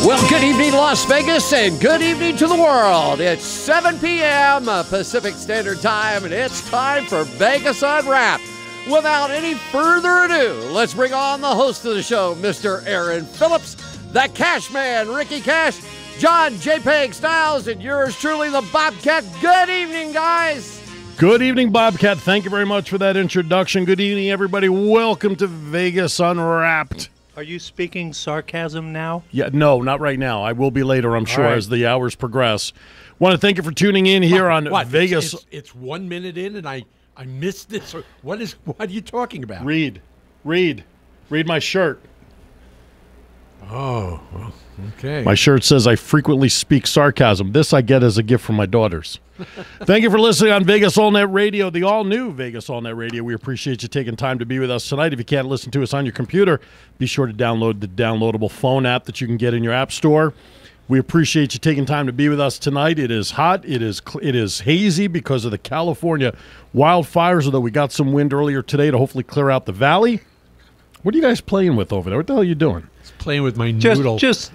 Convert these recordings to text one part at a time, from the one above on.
Well, good evening, Las Vegas, and good evening to the world. It's 7 p.m. Pacific Standard Time, and it's time for Vegas Unwrapped. Without any further ado, let's bring on the host of the show, Mr. Aaron Phillips, the Cash Man, Ricky Cash, John JPEG Stiles, and yours truly, the Bobcat. Good evening, guys. Good evening, Bobcat. Thank you very much for that introduction. Good evening, everybody. Welcome to Vegas Unwrapped. Are you speaking sarcasm now? Yeah, no, not right now. I will be later, I'm sure, as the hours progress. Want to thank you for tuning in here on Vegas. It's 1 minute in, and I missed this. What are you talking about? Read my shirt. Oh, well, okay. My shirt says I frequently speak sarcasm. This I get as a gift from my daughters. Thank you for listening on Vegas All Net Radio, the all-new Vegas All Net Radio. We appreciate you taking time to be with us tonight. If you can't listen to us on your computer, be sure to download the downloadable phone app that you can get in your app store. We appreciate you taking time to be with us tonight. It is hot. It is hazy because of the California wildfires, although we got some wind earlier today to hopefully clear out the valley. What are you guys playing with over there? What the hell are you doing? Playing with my noodle. Just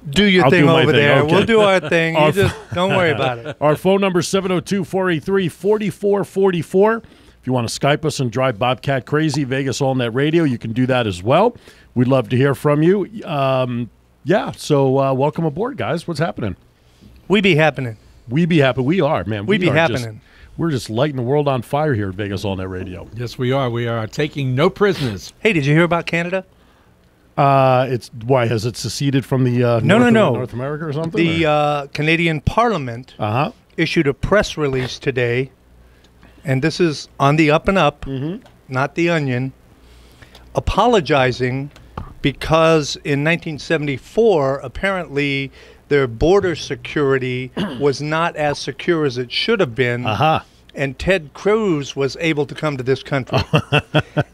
do your thing over there. Okay. We'll do our thing. You just don't worry about it. Our phone number is 702-483-4444. If you want to Skype us and drive Bobcat crazy, Vegas All Net Radio, you can do that as well. We'd love to hear from you. So welcome aboard, guys. What's happening? We be happening. We be happy. We are, man. We be happening. We're just lighting the world on fire here at Vegas All Net Radio. Yes, we are. We are taking no prisoners. Hey, did you hear about Canada? Has it seceded from the North America or something? The Canadian Parliament issued a press release today, and this is on the up and up, not the Onion, apologizing because in 1974, apparently their border security was not as secure as it should have been. And Ted Cruz was able to come to this country.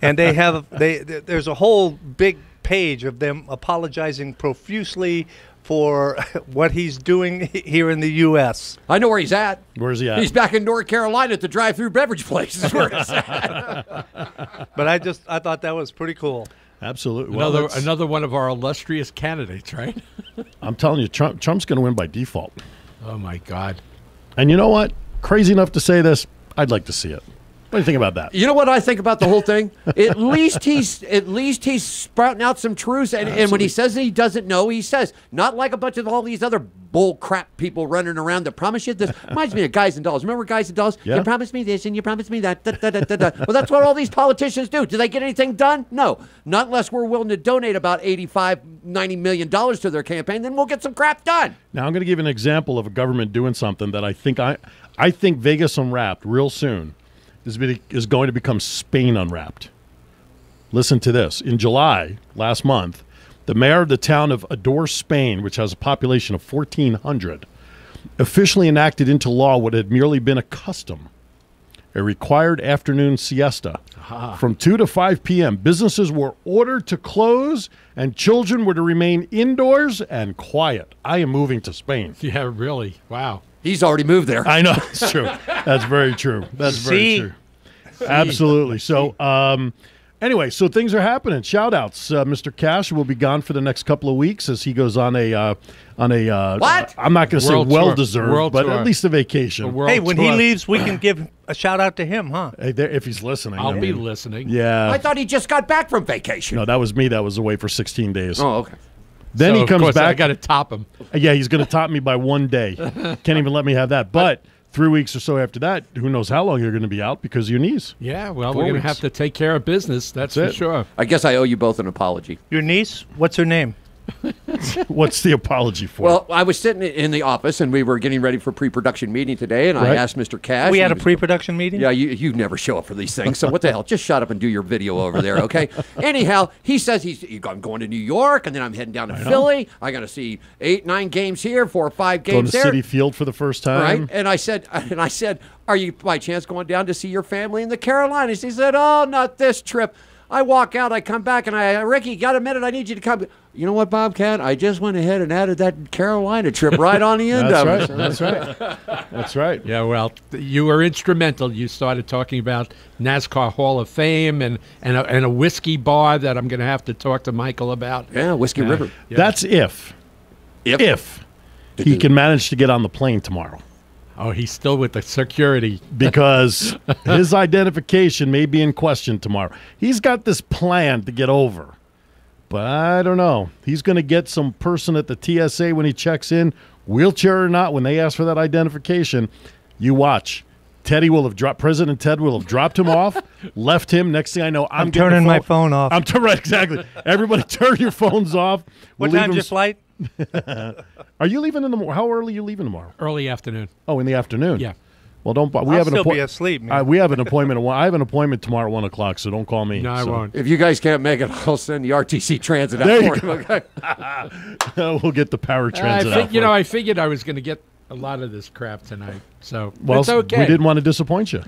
And there's a whole big page of them apologizing profusely for what he's doing here in the U.S. I know where he's at. Where's he at? He's back in North Carolina at the drive-through beverage place is where he's at. But I thought that was pretty cool. Absolutely. Another one of our illustrious candidates, right? I'm telling you, Trump's going to win by default. Oh, my God. And you know what? Crazy enough to say this, I'd like to see it. What do you think about that? You know what I think about the whole thing? At least he's sprouting out some truths, and when he says that he doesn't know, he says, not like a bunch of all these other bull crap people running around that promise you this. Reminds me of Guys and Dolls. Remember Guys and Dolls? Yeah. You promised me this and you promised me that. Well, that's what all these politicians do. Do they get anything done? No. Not unless we're willing to donate about $85-90 million to their campaign, then we'll get some crap done. Now I'm going to give an example of a government doing something that I think Vegas Unwrapped real soon is going to become Spain Unwrapped. Listen to this. In July, last month, the mayor of the town of Ador, Spain, which has a population of 1,400, officially enacted into law what had merely been a custom, a required afternoon siesta. From 2 to 5 p.m., businesses were ordered to close and children were to remain indoors and quiet. I am moving to Spain. Yeah, really. Wow. He's already moved there. I know. It's true. That's very true. That's very true. Absolutely. So, anyway, so things are happening. Shout-outs. Mr. Cash will be gone for the next couple of weeks as he goes on a what? I'm not going to say well-deserved, but tour. At least a vacation. Hey, when he leaves, we can give a shout-out to him, huh? Hey, if he's listening. I'll be listening. Yeah. I thought he just got back from vacation. No, that was me. That was away for 16 days. Oh, okay. Then he comes back. I got to top him. Yeah, he's going to top me by 1 day. Can't even let me have that. But 3 weeks or so after that, who knows how long you're going to be out because of your knees. Yeah, well, we're going to have to take care of business. That's for sure. I guess I owe you both an apology. Your niece? What's her name? What's the apology for? Well, I was sitting in the office, and we were getting ready for pre-production meeting today, and I asked Mr. Cash. We had a pre-production meeting? Yeah, you never show up for these things, so what the hell? Just shut up and do your video over there, okay? Anyhow, he says I'm going to New York, and then I'm heading down to Philly. I'm going to see 8, 9 games here, 4 or 5 games there. Going to Citi Field for the first time. Right? And I said, are you by chance going down to see your family in the Carolinas? He said, oh, not this trip. I walk out, I come back, and Ricky, got a minute? I need you to come. You know what, Bobcat? I just went ahead and added that Carolina trip right on the end of it. That's right. That's right. Yeah, well, you were instrumental. You started talking about NASCAR Hall of Fame and a whiskey bar that I'm going to have to talk to Michael about. Yeah, Whiskey River. Yeah. That's if he can manage to get on the plane tomorrow. Oh, he's still with the security. Because his identification may be in question tomorrow. He's got this plan to get over. But I don't know. He's going to get some person at the TSA when he checks in, wheelchair or not, when they ask for that identification. You watch. President Ted will have dropped him off, left him. Next thing I know, I'm turning my phone off. Right, exactly. Everybody turn your phones off. What time's your flight? Are you leaving in the morning? How early are you leaving tomorrow? Early afternoon. Oh, in the afternoon? Yeah. Well, don't. I'll still be asleep. Man. We have an appointment. I have an appointment tomorrow at 1:00, so don't call me. No, I won't. If you guys can't make it, I'll send the RTC Transit out for you. Okay? We'll get the power transit out. I figured I was going to get a lot of this crap tonight, so it's okay. We didn't want to disappoint you.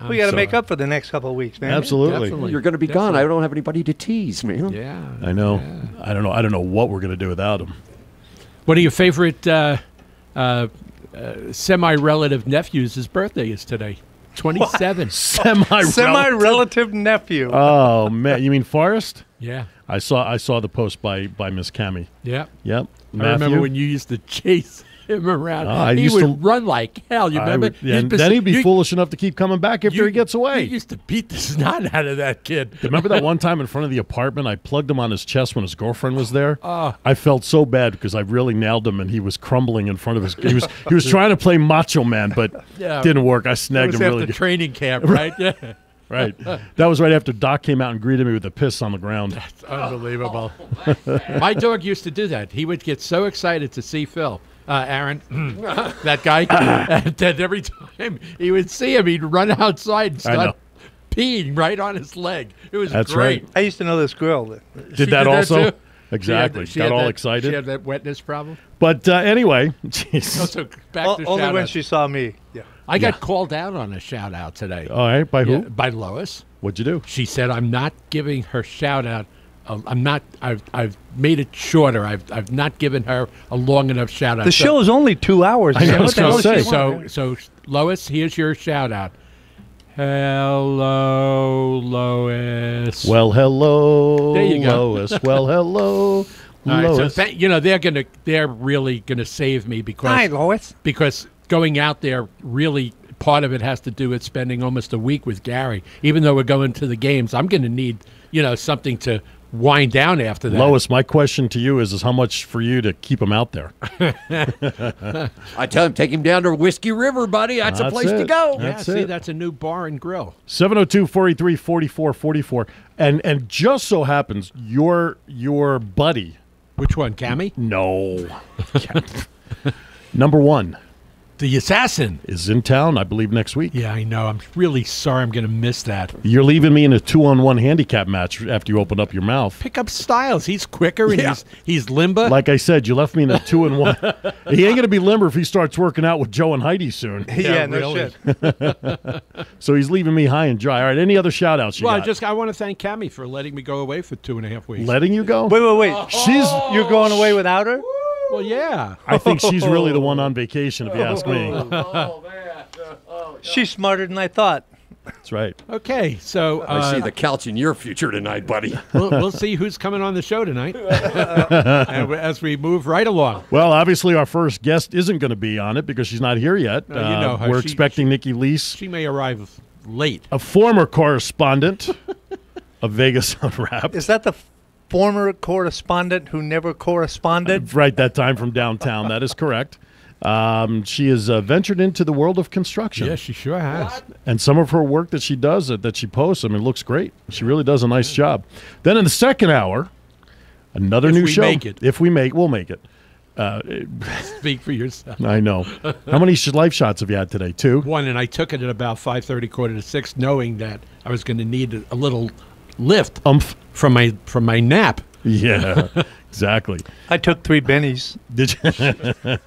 We got to make up for the next couple of weeks, man. Absolutely. Definitely. You're going to be gone. I don't have anybody to tease, man. Yeah. I know. Yeah. I don't know. I don't know what we're going to do without him. One of your favorite semi-relative nephews, his birthday is today. 27. Semi-relative nephew. Oh man, you mean Forrest? Yeah. I saw the post by Miss Cammie. Yeah. Yep. I remember when you used to chase him around. He would run like hell. You remember? And then he'd be foolish enough to keep coming back after he gets away. You used to beat the snot out of that kid. Remember that one time in front of the apartment, I plugged him on his chest when his girlfriend was there? I felt so bad because I really nailed him, and he was crumbling in front of his. He was trying to play Macho Man, but didn't work. I snagged him really good. Training camp, right? Yeah. Right. That was right after Doc came out and greeted me with a piss on the ground. That's unbelievable. My dog used to do that. He would get so excited to see Phil. Aaron, that guy, that every time he would see him, he'd run outside and start peeing right on his leg. It was great. Right. I used to know this girl. Did that also? Too? Exactly. Got all excited. She had that wetness problem. But anyway, so back to only when she saw me. Yeah. I got called out on a shout out today. All right, by who? By Lois. What'd you do? She said I'm not giving her shout out. I've made it shorter. I've not given her a long enough shout out. The show is only 2 hours. I know, so Lois, here's your shout out. Hello, Lois. Well, hello, there you go. Lois. Well, hello, Lois. Right, so they're really gonna save me because hi, Lois. Because going out there really part of it has to do with spending almost a week with Gary. Even though we're going to the games, I'm going to need something to wind down after that. Lois, my question to you is how much for you to keep him out there? I tell him, take him down to Whiskey River, buddy. That's a place to go. That's a new bar and grill. 702-483-4444. And just so happens your buddy. Which one, Cammie? No. Number one. The assassin is in town, I believe, next week. Yeah, I know. I'm really sorry I'm going to miss that. You're leaving me in a 2-on-1 handicap match after you open up your mouth. Pick up Stiles. He's quicker and he's limber. Like I said, you left me in a 2-on-1. He ain't going to be limber if he starts working out with Joe and Heidi soon. Yeah, no really. shit. So he's leaving me high and dry. All right, any other shout-outs you got? I want to thank Cammie for letting me go away for 2.5 weeks. Letting you go? Wait. You're going away without her? Well, yeah. I think she's really the one on vacation, if you ask me. Oh, man. She's smarter than I thought. That's right. Okay, so I see the couch in your future tonight, buddy. We'll see who's coming on the show tonight as we move right along. Well, obviously our first guest isn't going to be on it because she's not here yet. No, you know her. We're expecting Nikki Lease. She may arrive late. A former correspondent of Vegas Unwrapped. Is that the former correspondent who never corresponded? Right, that time from downtown. That is correct. She has ventured into the world of construction. Yes, she sure has. What? And some of her work that she does, that she posts, looks great. She really does a nice job. Then in the second hour, Another If new we show. make it. If we make, we'll make it. Speak for yourself. I know. How many life shots have you had today? 2? One, and I took it at about 5:30, 5:45, knowing that I was going to need a little lift from my nap. Yeah, exactly. I took 3 bennies. Did you?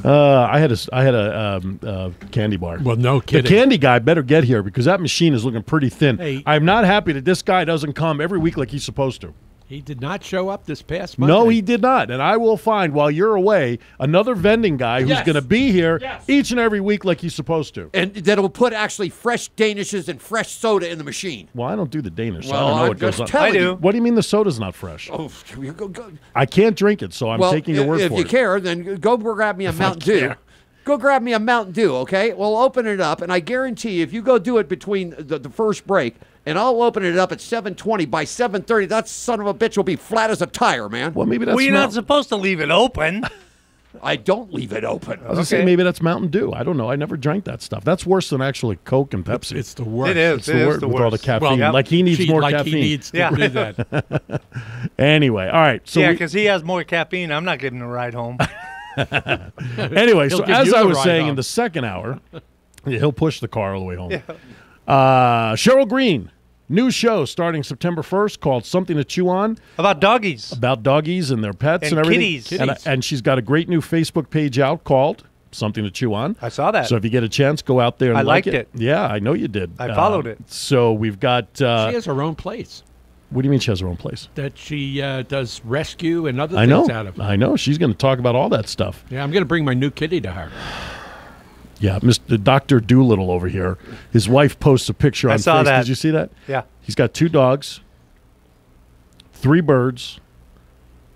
I had a candy bar. Well, no kidding. The candy guy better get here because that machine is looking pretty thin. Hey. I'm not happy that this guy doesn't come every week like he's supposed to. He did not show up this past Monday. No, he did not. And I will find, while you're away, another vending guy who's Yes. going to be here Yes. each and every week like he's supposed to. And that will put actually fresh Danishes and fresh soda in the machine. Well, I don't do the Danish. Well, I don't know I'm what goes just on. telling I do. you. What do you mean the soda's not fresh? Oh, go. I can't drink it, so I'm taking your word if for you it. care, then go grab me a Mountain Dew. care. Go grab me a Mountain Dew, okay? We'll open it up, and I guarantee you, if you go do it between the first break, and I'll open it up at 7:20, by 7:30, that son of a bitch will be flat as a tire, man. Well, maybe that's Well, you're not supposed to leave it open. I don't leave it open. I was gonna say maybe that's Mountain Dew. I don't know. I never drank that stuff. That's worse than actually Coke and Pepsi. It's the worst. It is. It's the worst with all the caffeine. Well, like he needs more caffeine. He needs to do that. Anyway, all right. So Yeah, we- because he has more caffeine. I'm not giving him a ride home. anyway, so He'll give as you I the was ride saying home. in the second hour, he'll push the car all the way home. Sheryl Green, new show starting September 1st called Something to Chew On, About doggies. about doggies and their pets and, And everything. kitties. And she's got a great new Facebook page out called Something to Chew On. I saw that. So if you get a chance, go out there and I like liked it. Yeah, I know you did. I followed it. So we've got. She has her own place What do you mean she has her own place? that she does rescue and other I things know. out of. I know. She's going to talk about all that stuff. Yeah, I'm going to bring my new kitty to her. Yeah, Mr. Dr. Doolittle over here. His wife posts a picture on I saw Facebook. that. Did you see that? Yeah. He's got 2 dogs, 3 birds.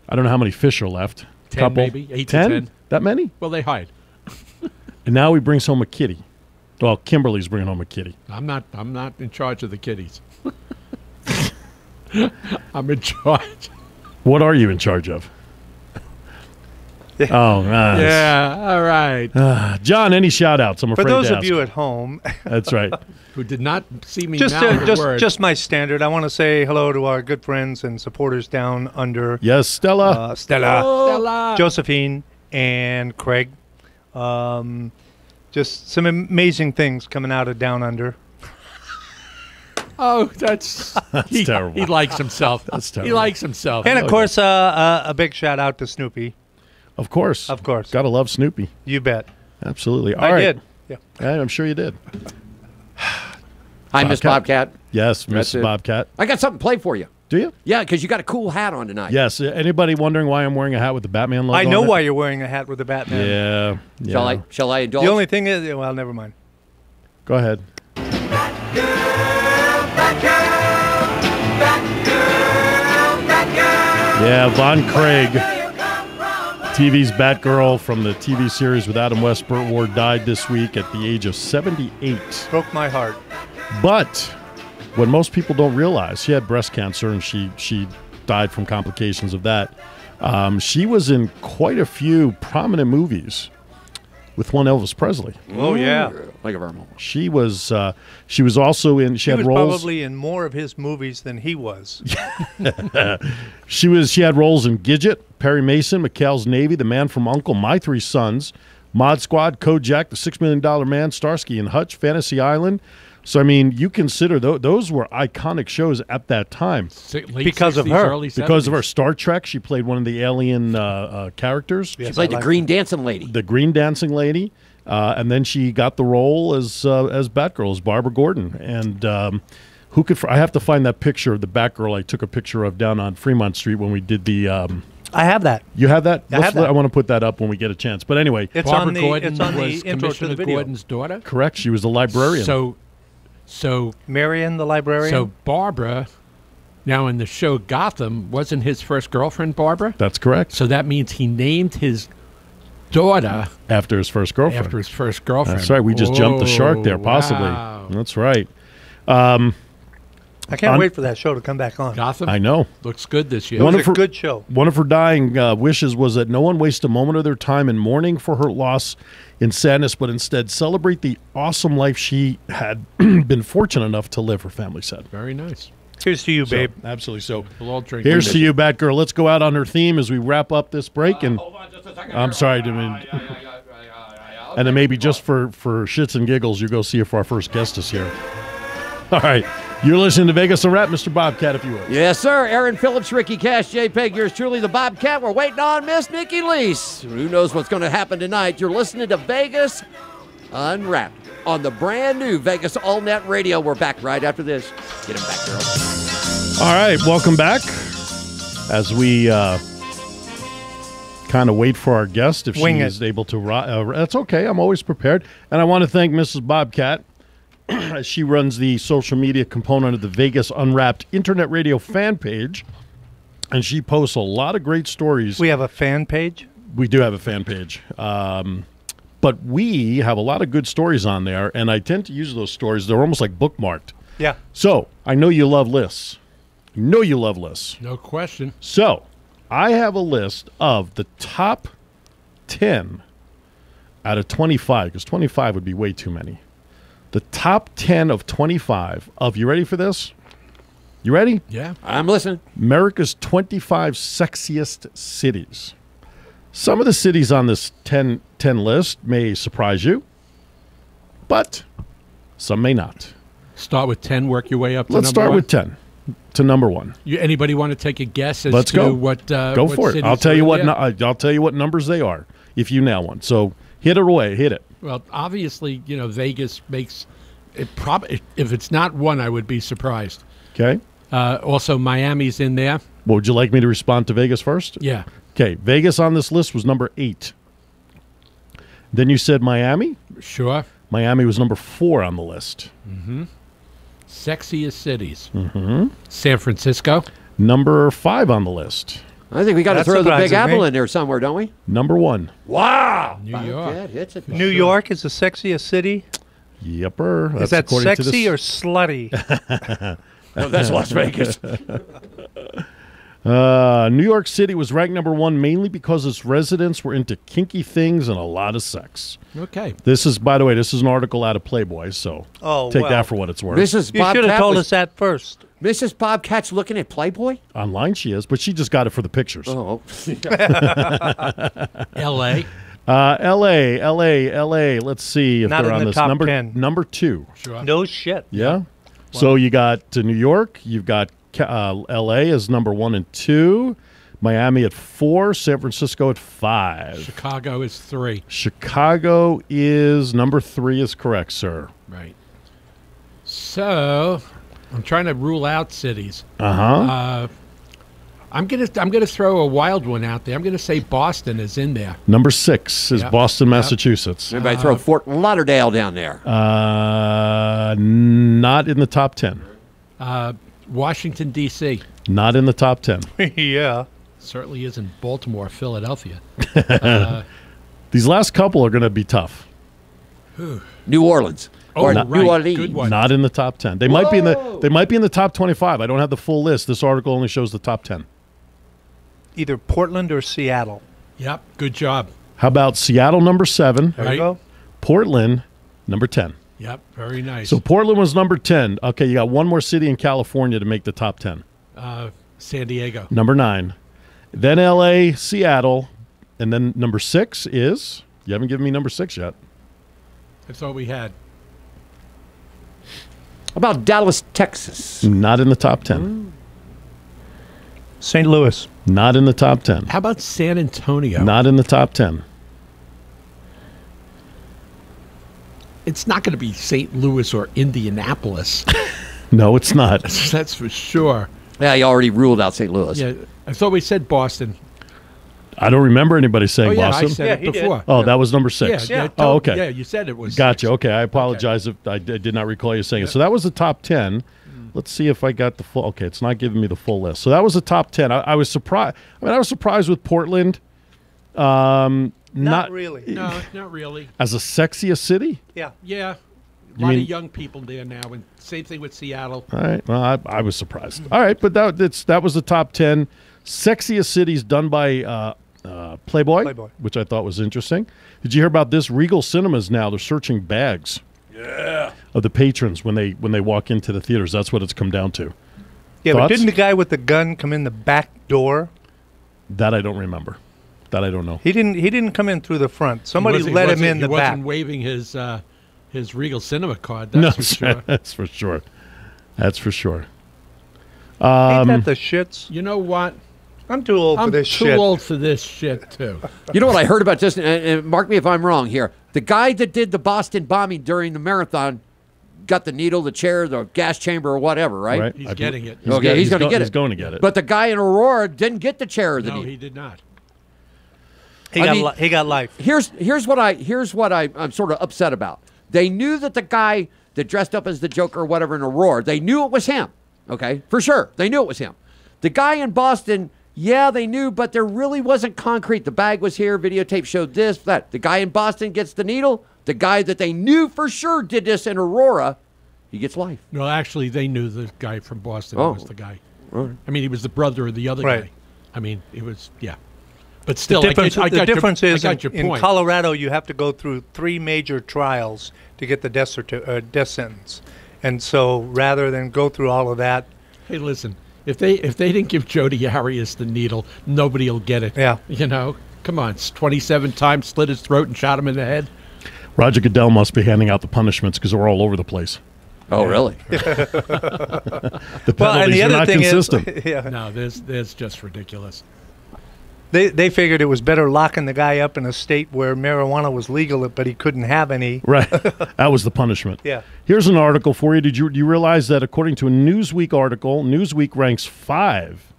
I don't know how many fish are left. 10 maybe, 8 to 10? 10. That many? Well, they hide. And now he brings home a kitty. Well, Kimberly's bringing home a kitty. I'm not in charge of the kitties. I'm in charge. What are you in charge of? Oh, nice. Yeah, all right. John, any shout-outs? I'm For afraid those to of ask. you at home, That's right. Who did not see me just mouth a word. just my standard. I want to say hello to our good friends and supporters down under. Yes, Stella. Stella, Stella. Josephine, and Craig. Just some amazing things coming out of Down Under. Oh, that's terrible. He likes himself. That's He terrible. likes himself. And of course, a big shout out to Snoopy. Of course. Of course. Got to love Snoopy. You bet. Absolutely. All I right. did. Yeah. I'm sure you did. Hi, Miss Bobcat. Bobcat. Yes, That's Mrs. it. Bobcat. I got something to play for you. Do you? Yeah, because you got a cool hat on tonight. Yes. Anybody wondering why I'm wearing a hat with the Batman logo I know on it? why you're wearing a hat with the Batman. Yeah. Shall I indulge? The only thing is, well, never mind. Go ahead. Yeah, Von Craig, TV's Batgirl from the TV series with Adam West, Burt Ward, died this week at the age of 78. Broke my heart. But what most people don't realize, she had breast cancer and she died from complications of that. She was in quite a few prominent movies with one Elvis Presley. Oh yeah. Like a vermal. She was also in. She He had was roles. probably in more of his movies than he was. She had roles in Gidget, Perry Mason, McHale's Navy, The Man from U.N.C.L.E., My Three Sons, Mod Squad, Kojak, The $6 Million Man, Starsky and Hutch, Fantasy Island. So I mean, you consider those were iconic shows at that time. Late Because of 60s, her. early Because of 70s. her Star Trek, she played one of the alien characters, Yes, She played I the like Green Dancing Lady. the Green Dancing Lady, and then she got the role as Batgirl, as Barbara Gordon. And who could? I have to find that picture of the Batgirl I took a picture of down on Fremont Street when we did the. I have that. You have that? I have that. I want to put that up when we get a chance. But anyway, It's Barbara on the Gordon it's on was the intro to Commissioner the video. Gordon's daughter. correct. She was the librarian. So Marion, the librarian. So Barbara, now in the show Gotham, wasn't his first girlfriend Barbara? That's correct. So that means he named his daughter After his first girlfriend. after his first girlfriend. That's right. We just jumped the shark there, possibly. Wow. That's right. I can't wait for that show to come back on. Gotham I know. looks good this year. It One was of a her- good show. One of her dying wishes was that no one waste a moment of their time in mourning for her loss in sadness, but instead celebrate the awesome life she had been fortunate enough to live, her family said. Very nice. Here's to you, babe. Absolutely. So We'll all drink. here's to you, Batgirl. Let's go out on her theme as we wrap up this break. And Hold on just a second. I'm sorry, and then maybe just for shits and giggles, you go see if our first guest is here. All right. You're listening to Vegas Unwrapped, Mr. Bobcat, if you will. Yes, sir. Aaron Phillips, Ricky Cash, JPEG. Yours truly, the Bobcat. We're waiting on Miss Nikki Lease. Who knows what's going to happen tonight? You're listening to Vegas Unwrapped on the brand new Vegas All Net Radio. We're back right after this. Get him back, girl. All right. Welcome back. As we kind of wait for our guest, if Wing she it. is able to. That's okay. I'm always prepared. And I want to thank Mrs. Bobcat. She runs the social media component of the Vegas Unwrapped Internet Radio fan page, and she posts a lot of great stories. We have a fan page? We do have a fan page. But we have a lot of good stories on there, and I tend to use those stories. They're almost like bookmarked. Yeah. So I know you love lists. No question. So I have a list of the top 10 out of 25, because 25 would be way too many. The top 10 of 25 of, you ready for this? You ready? Yeah. I'm listening. America's 25 sexiest cities. Some of the cities on this 10 list may surprise you, but some may not. Start with 10, work your way up to Let's number start one. with 10 to number one. Anybody want to take a guess as Let's to go. what Go what for it. cities I'll tell are you in what. there? I'll tell you what numbers they are if you nail one. So hit it away. Hit it. Well, obviously, Vegas makes it. If it's not one, I would be surprised. Okay. Also, Miami's in there. Well, would you like me to respond to Vegas first? Yeah. Okay. Vegas on this list was number 8. Then you said Miami. Sure. Miami was number 4 on the list. Sexiest cities. San Francisco. Number 5 on the list. I think we got to That throw the Big surprises Apple me. in there somewhere, don't we? Number 1. Wow. New York. Bobcat hits it. New York is the sexiest city? Yepper. Is that sexy or slutty? No, that's Las Vegas. New York City was ranked number 1 mainly because its residents were into kinky things and a lot of sex. Okay. This is, by the way, this is an article out of Playboy, so take well. that for what it's worth. Mrs. You should have Bobcat told was- us that first. Mrs. Bobcat's looking at Playboy? Online she is, but she just got it for the pictures. Oh. L.A. L.A. Let's see if Not they're in on the this. top 10. Number 2. Sure. No shit. Yeah. So you got New York. You've got L.A. as number 1 and 2. Miami at 4. San Francisco at 5. Chicago is 3. Chicago is number 3 is correct, sir. Right. So, I'm trying to rule out cities. Uh-huh. I'm gonna throw a wild one out there. I'm gonna say Boston is in there. Number 6 is Yep. Boston, Massachusetts. Everybody throw Fort Lauderdale down there. Not in the top 10. Washington D.C. Not in the top 10. Yeah. certainly isn't Baltimore, Philadelphia. These last couple are going to be tough. New Orleans. Or right. New Orleans. Good one. Not in the top 10. They might be in the top 25. I don't have the full list. This article only shows the top 10. Either Portland or Seattle. Yep. Good job. How about Seattle number 7? There Right. you go. Portland number 10. Yep. Very nice. So Portland was number 10. Okay, you got one more city in California to make the top 10. San Diego. Number 9. Then LA, Seattle, and then number 6 is, you haven't given me number 6 yet. That's all we had. How about Dallas, Texas? Not in the top 10. St. Louis. Not in the top 10. How about San Antonio? Not in the top 10. It's not going to be St. Louis or Indianapolis. No, it's not. That's for sure. Yeah, you already ruled out St. Louis. Yeah, I thought we said Boston. I don't remember anybody saying Oh, yeah, Boston. I said Yeah, it he did. before. Oh, that was number 6. Yeah. Oh, okay. Yeah, you said it was. Gotcha. 6. Okay, I apologize if I did not recall you saying it. So that was the top 10. Let's see if I got the full. Okay, it's not giving me the full list. So that was the top 10. I was surprised. I was surprised with Portland. Not really. No, not really. As a sexiest city. Yeah. Yeah. A lot mean- of young people there now, and same thing with Seattle. All right. Well, I was surprised. All right, but that was the top 10 sexiest cities done by Playboy, which I thought was interesting. Did you hear about this? Regal Cinemas now, they're searching bags of the patrons when they walk into the theaters. That's what it's come down to. Yeah, but Thoughts? didn't the guy with the gun come in the back door? That I don't remember. That I don't know. He didn't come in through the front. Somebody let him in the back. He wasn't waving his Regal Cinema card. That's for sure. That's for sure. That's for sure. Ain't that the shits? You know what? I'm too old for this shit. I'm too old for this shit, too. You know what I heard about this, and mark me if I'm wrong here. The guy that did the Boston bombing during the marathon got the needle, the chair, the gas chamber, or whatever, right? He's getting it. He's going to get it. He's going to get it. But the guy in Aurora didn't get the chair or the No, needle. he did not. He got life. Here's what I'm sort of upset about. They knew that the guy that dressed up as the Joker or whatever in Aurora, they knew it was him. Okay, for sure, they knew it was him. The guy in Boston, yeah, they knew, but there really wasn't concrete. The bag was here, videotape showed this, that. The guy in Boston gets the needle. The guy that they knew for sure did this in Aurora, he gets life. No, actually, they knew the guy from Boston was the guy. Right. I mean, he was the brother of the other Right. guy. I mean, it was, yeah. But still, The difference is I got your in point. Colorado, you have to go through 3 major trials to get the death sentence. And so rather than go through all of that, Hey, listen, if they didn't give Jody Arias the needle, nobody will get it. Yeah. You know, come on, it's 27 times slit his throat and shot him in the head. Roger Goodell must be handing out the punishments because they're all over the place. Oh, really? The penalties and the are other not thing consistent. is, yeah, No, there's just ridiculous. they figured it was better locking the guy up in a state where marijuana was legal, but he couldn't have any. Right. That was the punishment. Yeah. Here's an article for you. Do you realize that according to a Newsweek article, Newsweek ranks five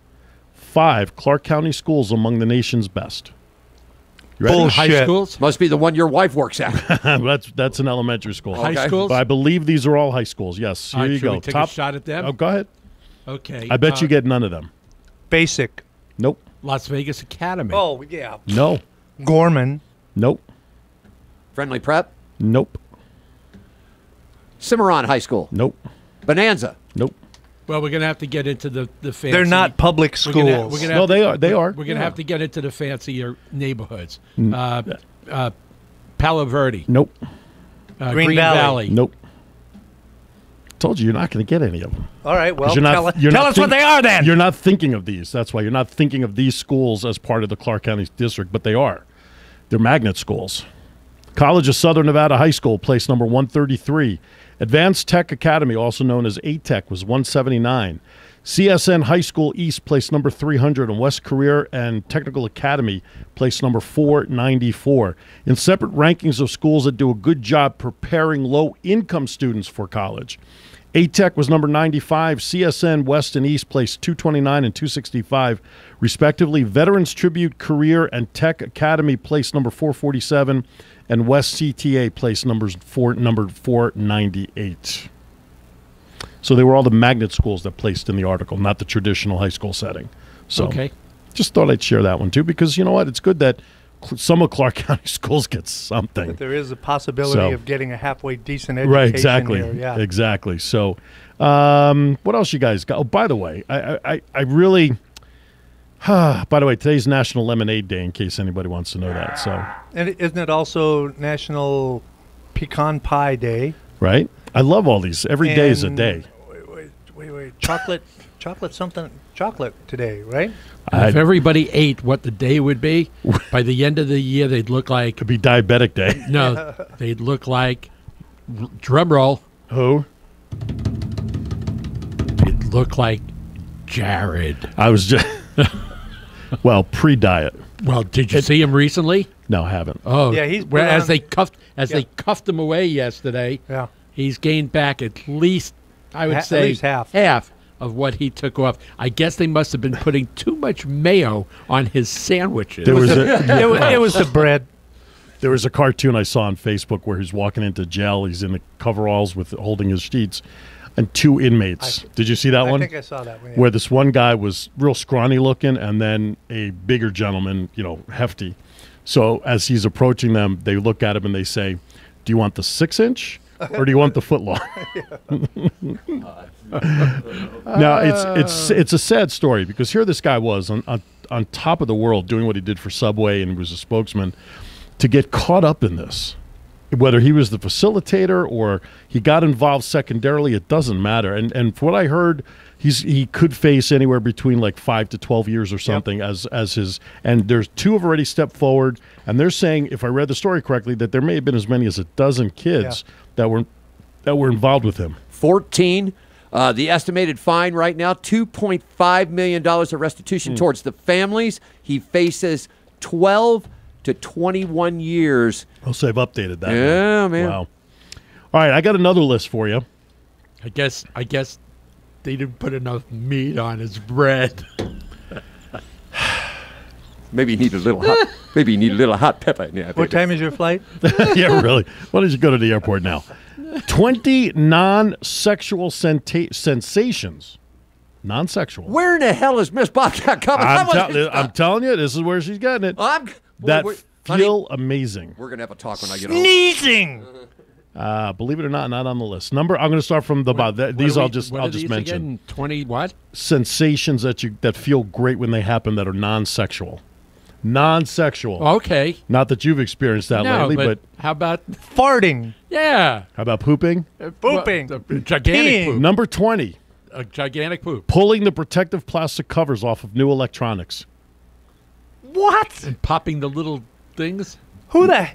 Clark County schools among the nation's best? You ready? Bullshit. High schools? Must be the one your wife works at. That's an elementary school. Okay. High schools? But I believe these are all high schools. Yes. Here All right, you should go. we take a shot at them? Oh, go ahead. Okay. I bet you get none of them. Basic. Nope. Las Vegas Academy. Oh, yeah. No. Gorman. Nope. Friendly Prep, Nope. Cimarron High School, Nope. Bonanza. Nope. Well, we're going to have to get into the fancy. They're not public We're gonna- schools. we're gonna No, have they to- are. They are. We're going to have to get into the fancier neighborhoods. Mm. Palo Verde. Nope. Green Valley. Nope. Told you you're not going to get any of them. All right, well, You're not- you're tell not us what they are then. You're not thinking of these. That's why you're not thinking of these schools as part of the Clark County district, but they are. They're magnet schools. College of Southern Nevada High School, place number 133. Advanced Tech Academy, also known as A-Tech, was 179. CSN High School East, place number 300, and West Career and Technical Academy, place number 494. In separate rankings of schools that do a good job preparing low-income students for college, A-Tech was number 95, CSN West and East placed 229 and 265, respectively. Veterans Tribute Career and Tech Academy placed number 447, and West CTA placed number 498. So they were all the magnet schools that placed in the article, not the traditional high school setting. So Okay. just thought I'd share that one too, because you know what? It's good that some of Clark County schools get something. There is a possibility So- of getting a halfway decent education Right, exactly. here. Yeah. Exactly. So what else you guys got? Oh, by the way, I really by the way, today's National Lemonade Day in case anybody wants to know that. So And isn't it also National Pecan Pie Day? right? I love all these. Every day is a And- day. Wait. Chocolate today, right? I- If everybody ate what the day would be, by the end of the year, they'd look like, Could be diabetic day. no, they'd look like, drum roll, Who? they'd look like Jared. I was just well, pre-diet. Well, did you see him recently? No, I haven't. Oh, Yeah, he's where put as on- they cuffed him away yesterday. Yeah. He's gained back at least, I would At say, least half. of what he took off. I guess they must have been putting too much mayo on his sandwiches. There was a It was the bread. there was a cartoon I saw on Facebook where he's walking into jail. He's in the coveralls with holding his sheets, and two inmates. Did you see that I one? think I saw that one. Yeah. Where this one guy was real scrawny looking, and then a bigger gentleman, hefty. So as he's approaching them, they look at him and they say, "Do you want the 6-inch or do you want the footlong?" Now it's a sad story because here this guy was on top of the world doing what he did for Subway, and he was a spokesman. To get caught up in this whether he was the facilitator or he got involved secondarily, it doesn't matter. And from what I heard, he could face anywhere between like 5 to 12 years or something as his. And there's 2 have already stepped forward, and they're saying, if I read the story correctly, that there may have been as many as a dozen kids that were involved with him. 14. The estimated fine right now, $2.5 million of restitution towards the families. He faces 12 to 21 years. Oh, so they've updated that. Yeah, man. Wow. All right, I got another list for you. I guess they didn't put enough meat on his bread. Maybe you need a little hot. Maybe you need a little hot pepper in there. What time is your flight? Yeah, really. Why don't you go to the airport now? 20 non-sexual sensations. Non-sexual. Where in the hell is Miss Bobcat coming? I'm telling you, this is where she's getting it. That feel amazing. We're going to have a talk when I get home. Sneezing! Believe it or not on the list. I'm going to start from the bottom. These I'll just mention. Again? 20 what? Sensations that feel great when they happen that are non-sexual. Non-sexual. Okay. Not that you've experienced that lately, but how about farting? Yeah. How about pooping? Pooping. Gigantic poop. Number 20. A gigantic poop. Pulling the protective plastic covers off of new electronics. What? And popping the little things. Who the?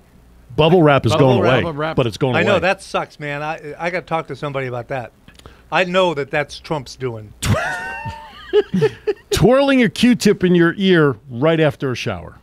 Bubble wrap is going away, wrap. but it's going away. I know, that sucks, man. I got to talk to somebody about that. I know that's Trump's doing. Twirling a Q-tip in your ear right after a shower.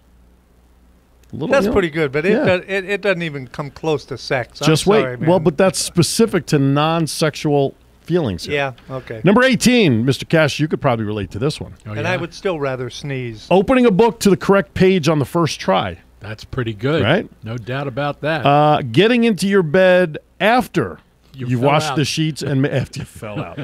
That's pretty good, but it doesn't even come close to sex. Just I'm wait. sorry, man. Well, but that's specific to non-sexual feelings here. Yeah, okay. Number 18, Mr. Cash, you could probably relate to this one. And I would still rather sneeze. Opening a book to the correct page on the first try. That's pretty good. Right? No doubt about that. Getting into your bed after you've washed out. the sheets and after you fell out.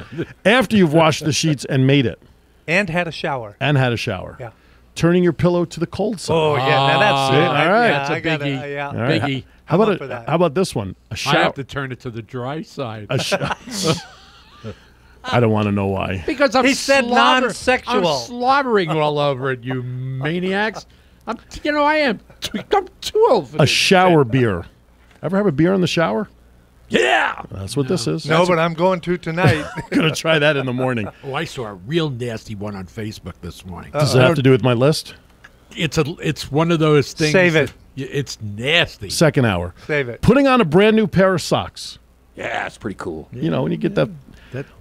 After you've washed the sheets and made it. And had a shower. Yeah. Turning your pillow to the cold side. Oh, yeah. Now that's it. All right. That's a biggie. All right. Biggie. How about this one? A I shower. have to turn it to the dry side. I don't want to know why. Because He said non-sexual. I'm slobbering all over it, you maniacs. I am. I'm too old for A this shower shit. beer. Ever have a beer in the shower? Yeah. That's what this is. No, but I'm going to tonight. Going to try that in the morning. Oh, I saw a real nasty one on Facebook this morning. Does it have to do with my list? It's one of those things. Save it. It's nasty. Second hour. Save it. Putting on a brand new pair of socks. Yeah, it's pretty cool. You know, when you get that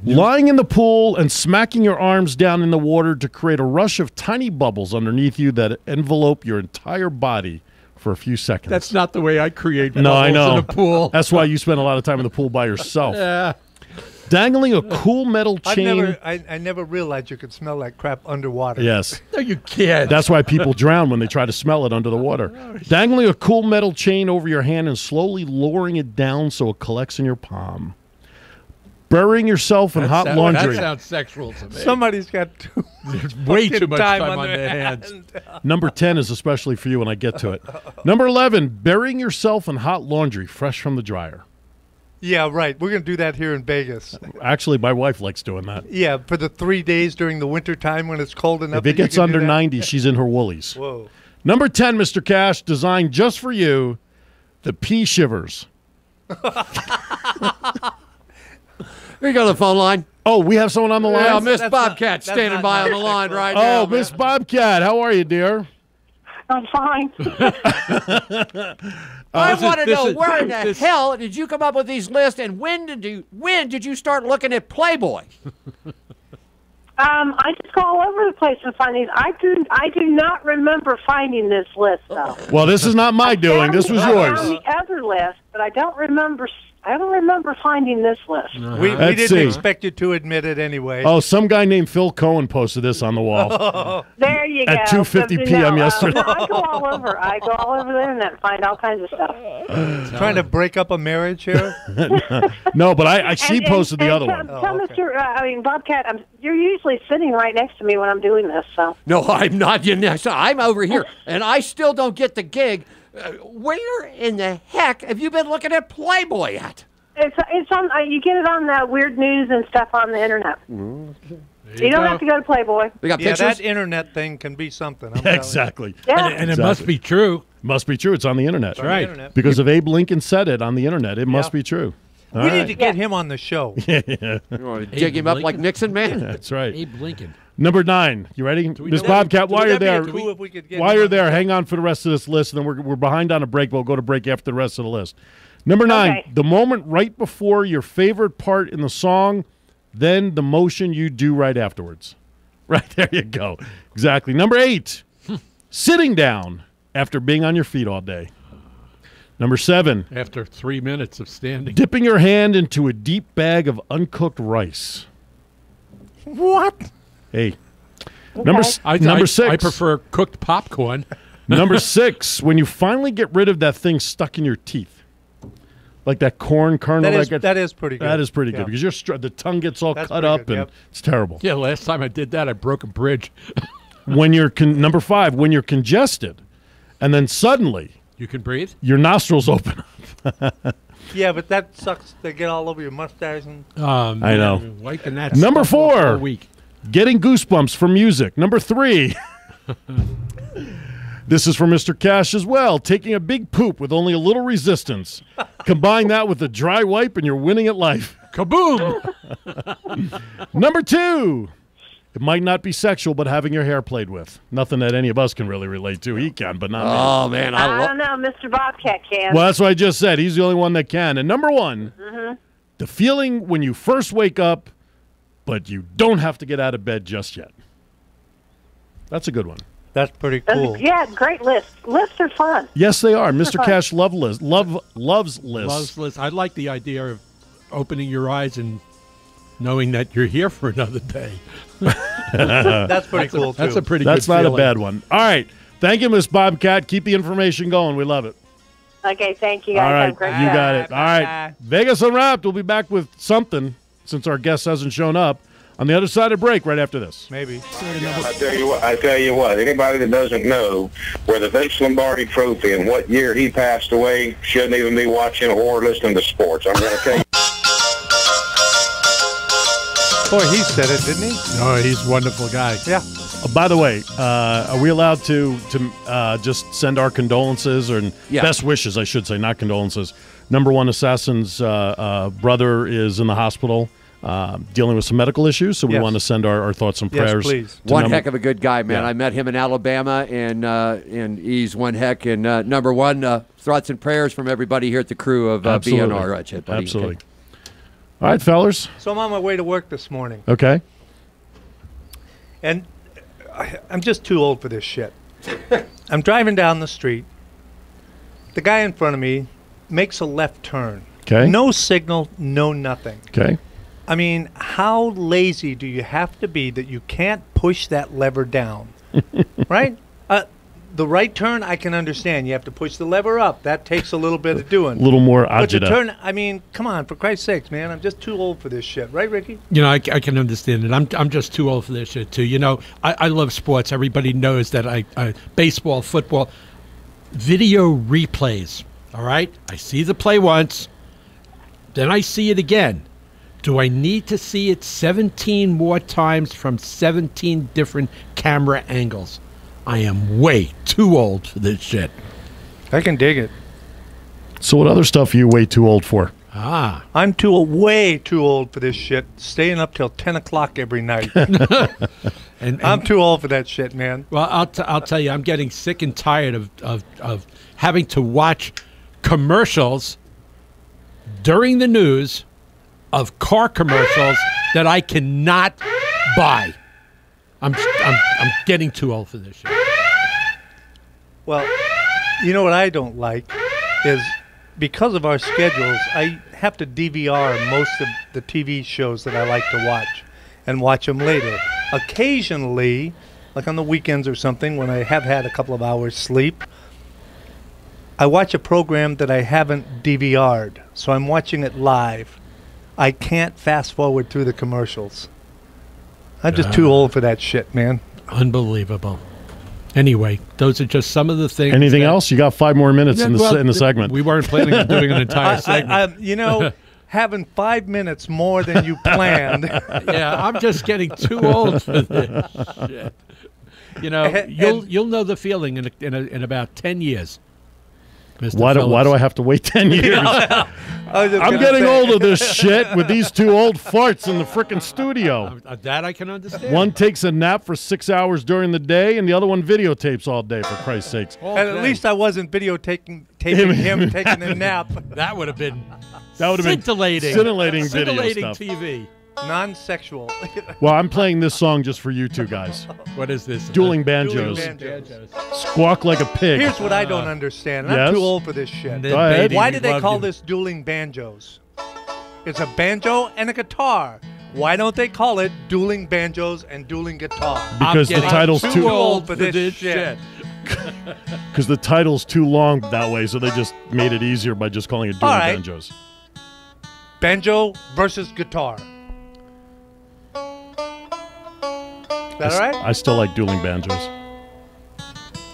lying in the pool and smacking your arms down in the water to create a rush of tiny bubbles underneath you that envelope your entire body for a few seconds. That's not the way I create no, I know. in a pool. That's why you spend a lot of time in the pool by yourself. Yeah. Dangling a cool metal chain. I never realized you could smell like crap underwater. Yes. No, you can't. That's why people drown when they try to smell it under the water. Dangling a cool metal chain over your hand and slowly lowering it down so it collects in your palm. Burying yourself in hot laundry. That sounds sexual to me. Somebody's got way too much time on their hands. Number 10 is especially for you when I get to it. Number 11, burying yourself in hot laundry fresh from the dryer. Yeah, right. We're going to do that here in Vegas. Actually, my wife likes doing that. Yeah, for the 3 days during the winter time when it's cold enough. If it gets under 90, she's in her woolies. Whoa. Number 10, Mr. Cash, designed just for you, the pea shivers. Here you go, the phone line. Oh, we have someone on the line? Yeah, Miss That's Bobcat not- standing that's by not on the line sexual. right now. Oh, Miss Bobcat, how are you, dear? I'm fine. I want to know is- where in the this- hell did you come up with these lists, and when did you start looking at Playboy? I just go all over the place and find these. I do not remember finding this list though. Well, this is not my doing. This was I yours. found the other list, but I don't remember finding this list. We Let's didn't see. expect you to admit it anyway. Oh, some guy named Phil Cohen posted this on the wall. There you At go. 2:50 But, p.m. yesterday. No, I go all over. I go all over the internet and find all kinds of stuff. Trying to break up a marriage here? No, but she posted the other one. Tell Mr. Bobcat, you're usually sitting right next to me when I'm doing this. So No, I'm not. I'm over here, and I still don't get the gig. Where in the heck have you been looking at Playboy at? it's on. You get it on the weird news and stuff on the internet. You don't have to go to Playboy. They got Yeah, pictures. that internet thing can be something. I'm telling you. Exactly. Yeah. And it must be true. Must be true. It's on the internet. On the internet. Because if Abe Lincoln said it on the internet, it must be true. We need to get him on the show. You want to dig him up like Nixon, man? That's right. Abe Lincoln. Number 9. You ready? Miss Bobcat, while you're there, hang on for the rest of this list, and then we're behind on a break. We'll go to break after the rest of the list. Number 9, the moment right before your favorite part in the song, then the motion you do right afterwards. Right, there you go. Exactly. Number 8, sitting down after being on your feet all day. Number 7. After 3 minutes of standing. Dipping your hand into a deep bag of uncooked rice. What? Hey. Okay. Number 6. I prefer cooked popcorn. Number 6, when you finally get rid of that thing stuck in your teeth. Like that corn kernel. That is pretty good. That is pretty good because the tongue gets all cut up and it's terrible. Yeah, last time I did that, I broke a bridge. When you're number 5, when you're congested and then suddenly you can breathe? Your nostrils open up. Yeah, but that sucks. They get all over your mustache. And I know. Wiping that Number 4, week. Getting goosebumps from music. Number 3, this is for Mr. Cash as well, taking a big poop with only a little resistance. Combine that with a dry wipe and you're winning at life. Kaboom! Number 2, it might not be sexual, but having your hair played with. Nothing that any of us can really relate to. He can, but not me. Oh, man. I don't know. Mr. Bobcat can. Well, that's what I just said. He's the only one that can. And number 1, the feeling when you first wake up, but you don't have to get out of bed just yet. That's a good one. That's pretty cool. Yeah, great list. Lists are fun. Yes, they are. Mr. Cash loves lists. Loves lists. I like the idea of opening your eyes and knowing that you're here for another day. That's pretty cool, too. That's a pretty That's good not feeling. a bad one. All right. Thank you, Miss Bobcat. Keep the information going. We love it. Okay, thank you guys. All right. Have a great You show. got it. All right. Vegas Unwrapped. We'll be back with something since our guest hasn't shown up on the other side of break right after this. Maybe. I tell you what, anybody that doesn't know where the Vince Lombardi Trophy and what year he passed away shouldn't even be watching or listening to sports. I'm going to tell you. Boy, he said it, didn't he? Oh, he's a wonderful guy. Yeah. By the way, are we allowed to just send our condolences or best wishes, I should say, not condolences. Number 1 assassin's brother is in the hospital dealing with some medical issues, so we want to send our thoughts and prayers. Yes, please. One heck of a good guy, man. Yeah. I met him in Alabama, and he's one heck. And number 1, thoughts and prayers from everybody here at the crew of VANR. Right, Chet, buddy. Absolutely. Okay. All right, fellas. So I'm on my way to work this morning. Okay. And I'm just too old for this shit. I'm driving down the street. The guy in front of me makes a left turn. Okay. No signal, no nothing. Okay. I mean, how lazy do you have to be that you can't push that lever down? Right? The right turn, I can understand. You have to push the lever up. That takes a little bit of doing. A little more But the agita. turn, I mean, come on, for Christ's sakes, man. I'm just too old for this shit. Right, Ricky? You know, I can understand it. I'm just too old for this shit, too. You know, I love sports. Everybody knows that I baseball, football, video replays, all right? I see the play once, then I see it again. Do I need to see it 17 more times from 17 different camera angles? I am way too old for this shit. I can dig it. So what other stuff are you way too old for? I'm way too old for this shit. Staying up till 10 o'clock every night. and I'm too old for that shit, man. Well, I'll tell you, I'm getting sick and tired of having to watch commercials during the news of car commercials that I cannot buy. I'm getting too old for this shit. Well, you know what I don't like is because of our schedules, I have to DVR most of the TV shows that I like to watch and watch them later. Occasionally, like on the weekends or something, when I have had a couple of hours sleep, I watch a program that I haven't DVR'd, so I'm watching it live. I can't fast forward through the commercials. I'm just too old for that shit, man. Unbelievable. Anyway, those are just some of the things. Anything else? You got 5 more minutes in the segment. We weren't planning on doing an entire segment. You know, having 5 minutes more than you planned. Yeah, I'm just getting too old for this shit. You know, you'll know the feeling in about 10 years. Mr. Why do Phillips. I have to wait 10 years? I'm getting old of this shit with these two old farts in the frickin' studio. That I can understand. One takes a nap for 6 hours during the day, and the other one videotapes all day, for Christ's sakes. And at least I wasn't taping him taking a nap. That would have been scintillating video scintillating stuff. TV. Non-sexual. Well, I'm playing this song just for you two guys. What is this? Dueling Banjos. Squawk like a pig. Here's what I don't understand. And yes? I'm too old for this shit. Go ahead. Why do they call this dueling banjos? It's a banjo and a guitar. Why don't they call it dueling banjos and dueling guitar? Because the title's too old for this shit. Because the title's too long that way, so they just made it easier by just calling it Dueling Banjos. Banjo versus guitar. Is that all right? I still like Dueling Banjos.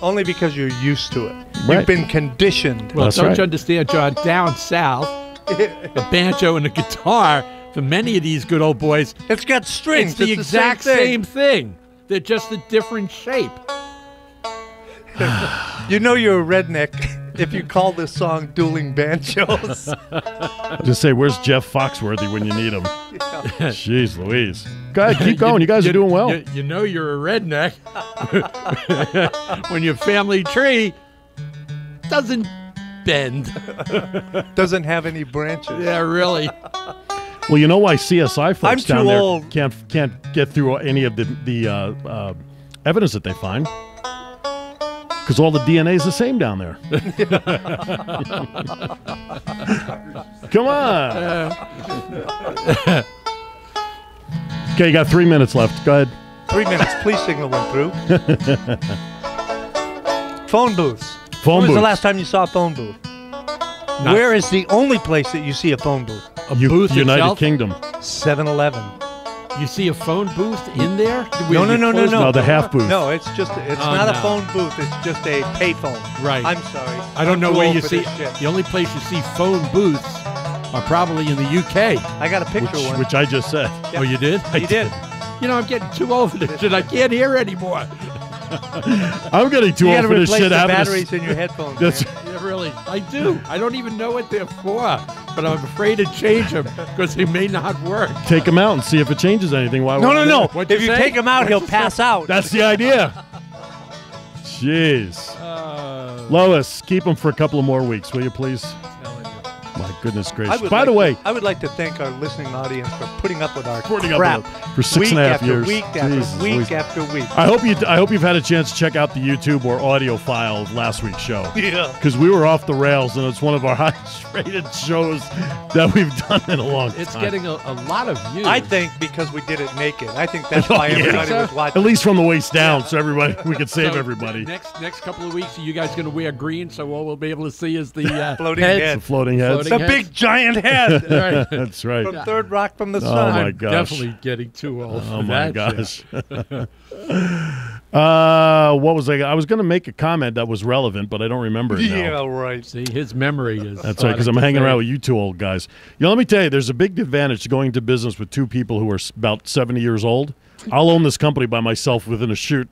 Only because you're used to it. Right. You've been conditioned. Well, That's don't right. you understand, John? Down south, the banjo and the guitar, for many of these good old boys, it's got strings. it's the exact same thing. They're just a different shape. You know you're a redneck if you call this song Dueling Banjos. Just say, where's Jeff Foxworthy when you need him? Jeez Louise. Go ahead, keep going. You guys are doing well. You know you're a redneck when your family tree doesn't bend. Doesn't have any branches. Yeah, really. Well, you know why CSI folks I'm down too there old. can't get through any of the evidence that they find? Because all the DNA is the same down there. Come on. Okay, you got 3 minutes left. Go ahead. 3 minutes. Please signal one through. Phone booths. Phone When was booth. the last time you saw a phone booth? Where is the only place that you see a phone booth? Booth United itself? Kingdom. 7-Eleven. You see a phone booth in there? No. No, the half booth. No, it's just not a phone booth. It's just a payphone. Right. I'm sorry. I don't know too where old you for see. this shit. The only place you see phone booths are probably in the UK. I got a picture one. Which I just said. Oh, you did? You did. You know, I'm getting too old for this shit. I can't hear anymore. I'm getting too You old got to for this replace shit. the having to batteries in your headphones. That's, man. Yeah, really. I do. I don't even know what they're for, but I'm afraid to change them because they may not work. take them out and see if it changes anything. Why? No. What'd If you you say? take him out, he'll pass out. That's the idea. Jeez. Lois, keep them for a couple of more weeks, will you please? My goodness gracious. By the way, I would like to thank our listening audience for putting up with our Putting up crap with it for 6.5 years. Week after Jesus week Louise. after week. I hope you've had a chance to check out the YouTube or audio file of last week's show. Yeah. Because we were off the rails, and it's one of our highest rated shows that we've done in a long time. It's getting a lot of views. I think because we did it naked. I think that's why everybody was watching. At least from the waist down, so we could save So everybody. Next couple of weeks, are you guys going to wear green so all we'll be able to see is the Floating heads? head. The floating heads. The big giant head Right. That's right. from Third Rock from the Oh, Sun. my I'm gosh. definitely getting too old for Oh my that gosh. shit. What was I was going to make a comment that was relevant, but I don't remember it now. Yeah, right. See, his memory is. That's right, because I'm hanging around with you two old guys. You know, let me tell you, there's a big advantage to going into business with two people who are about 70 years old. I'll own this company by myself within a short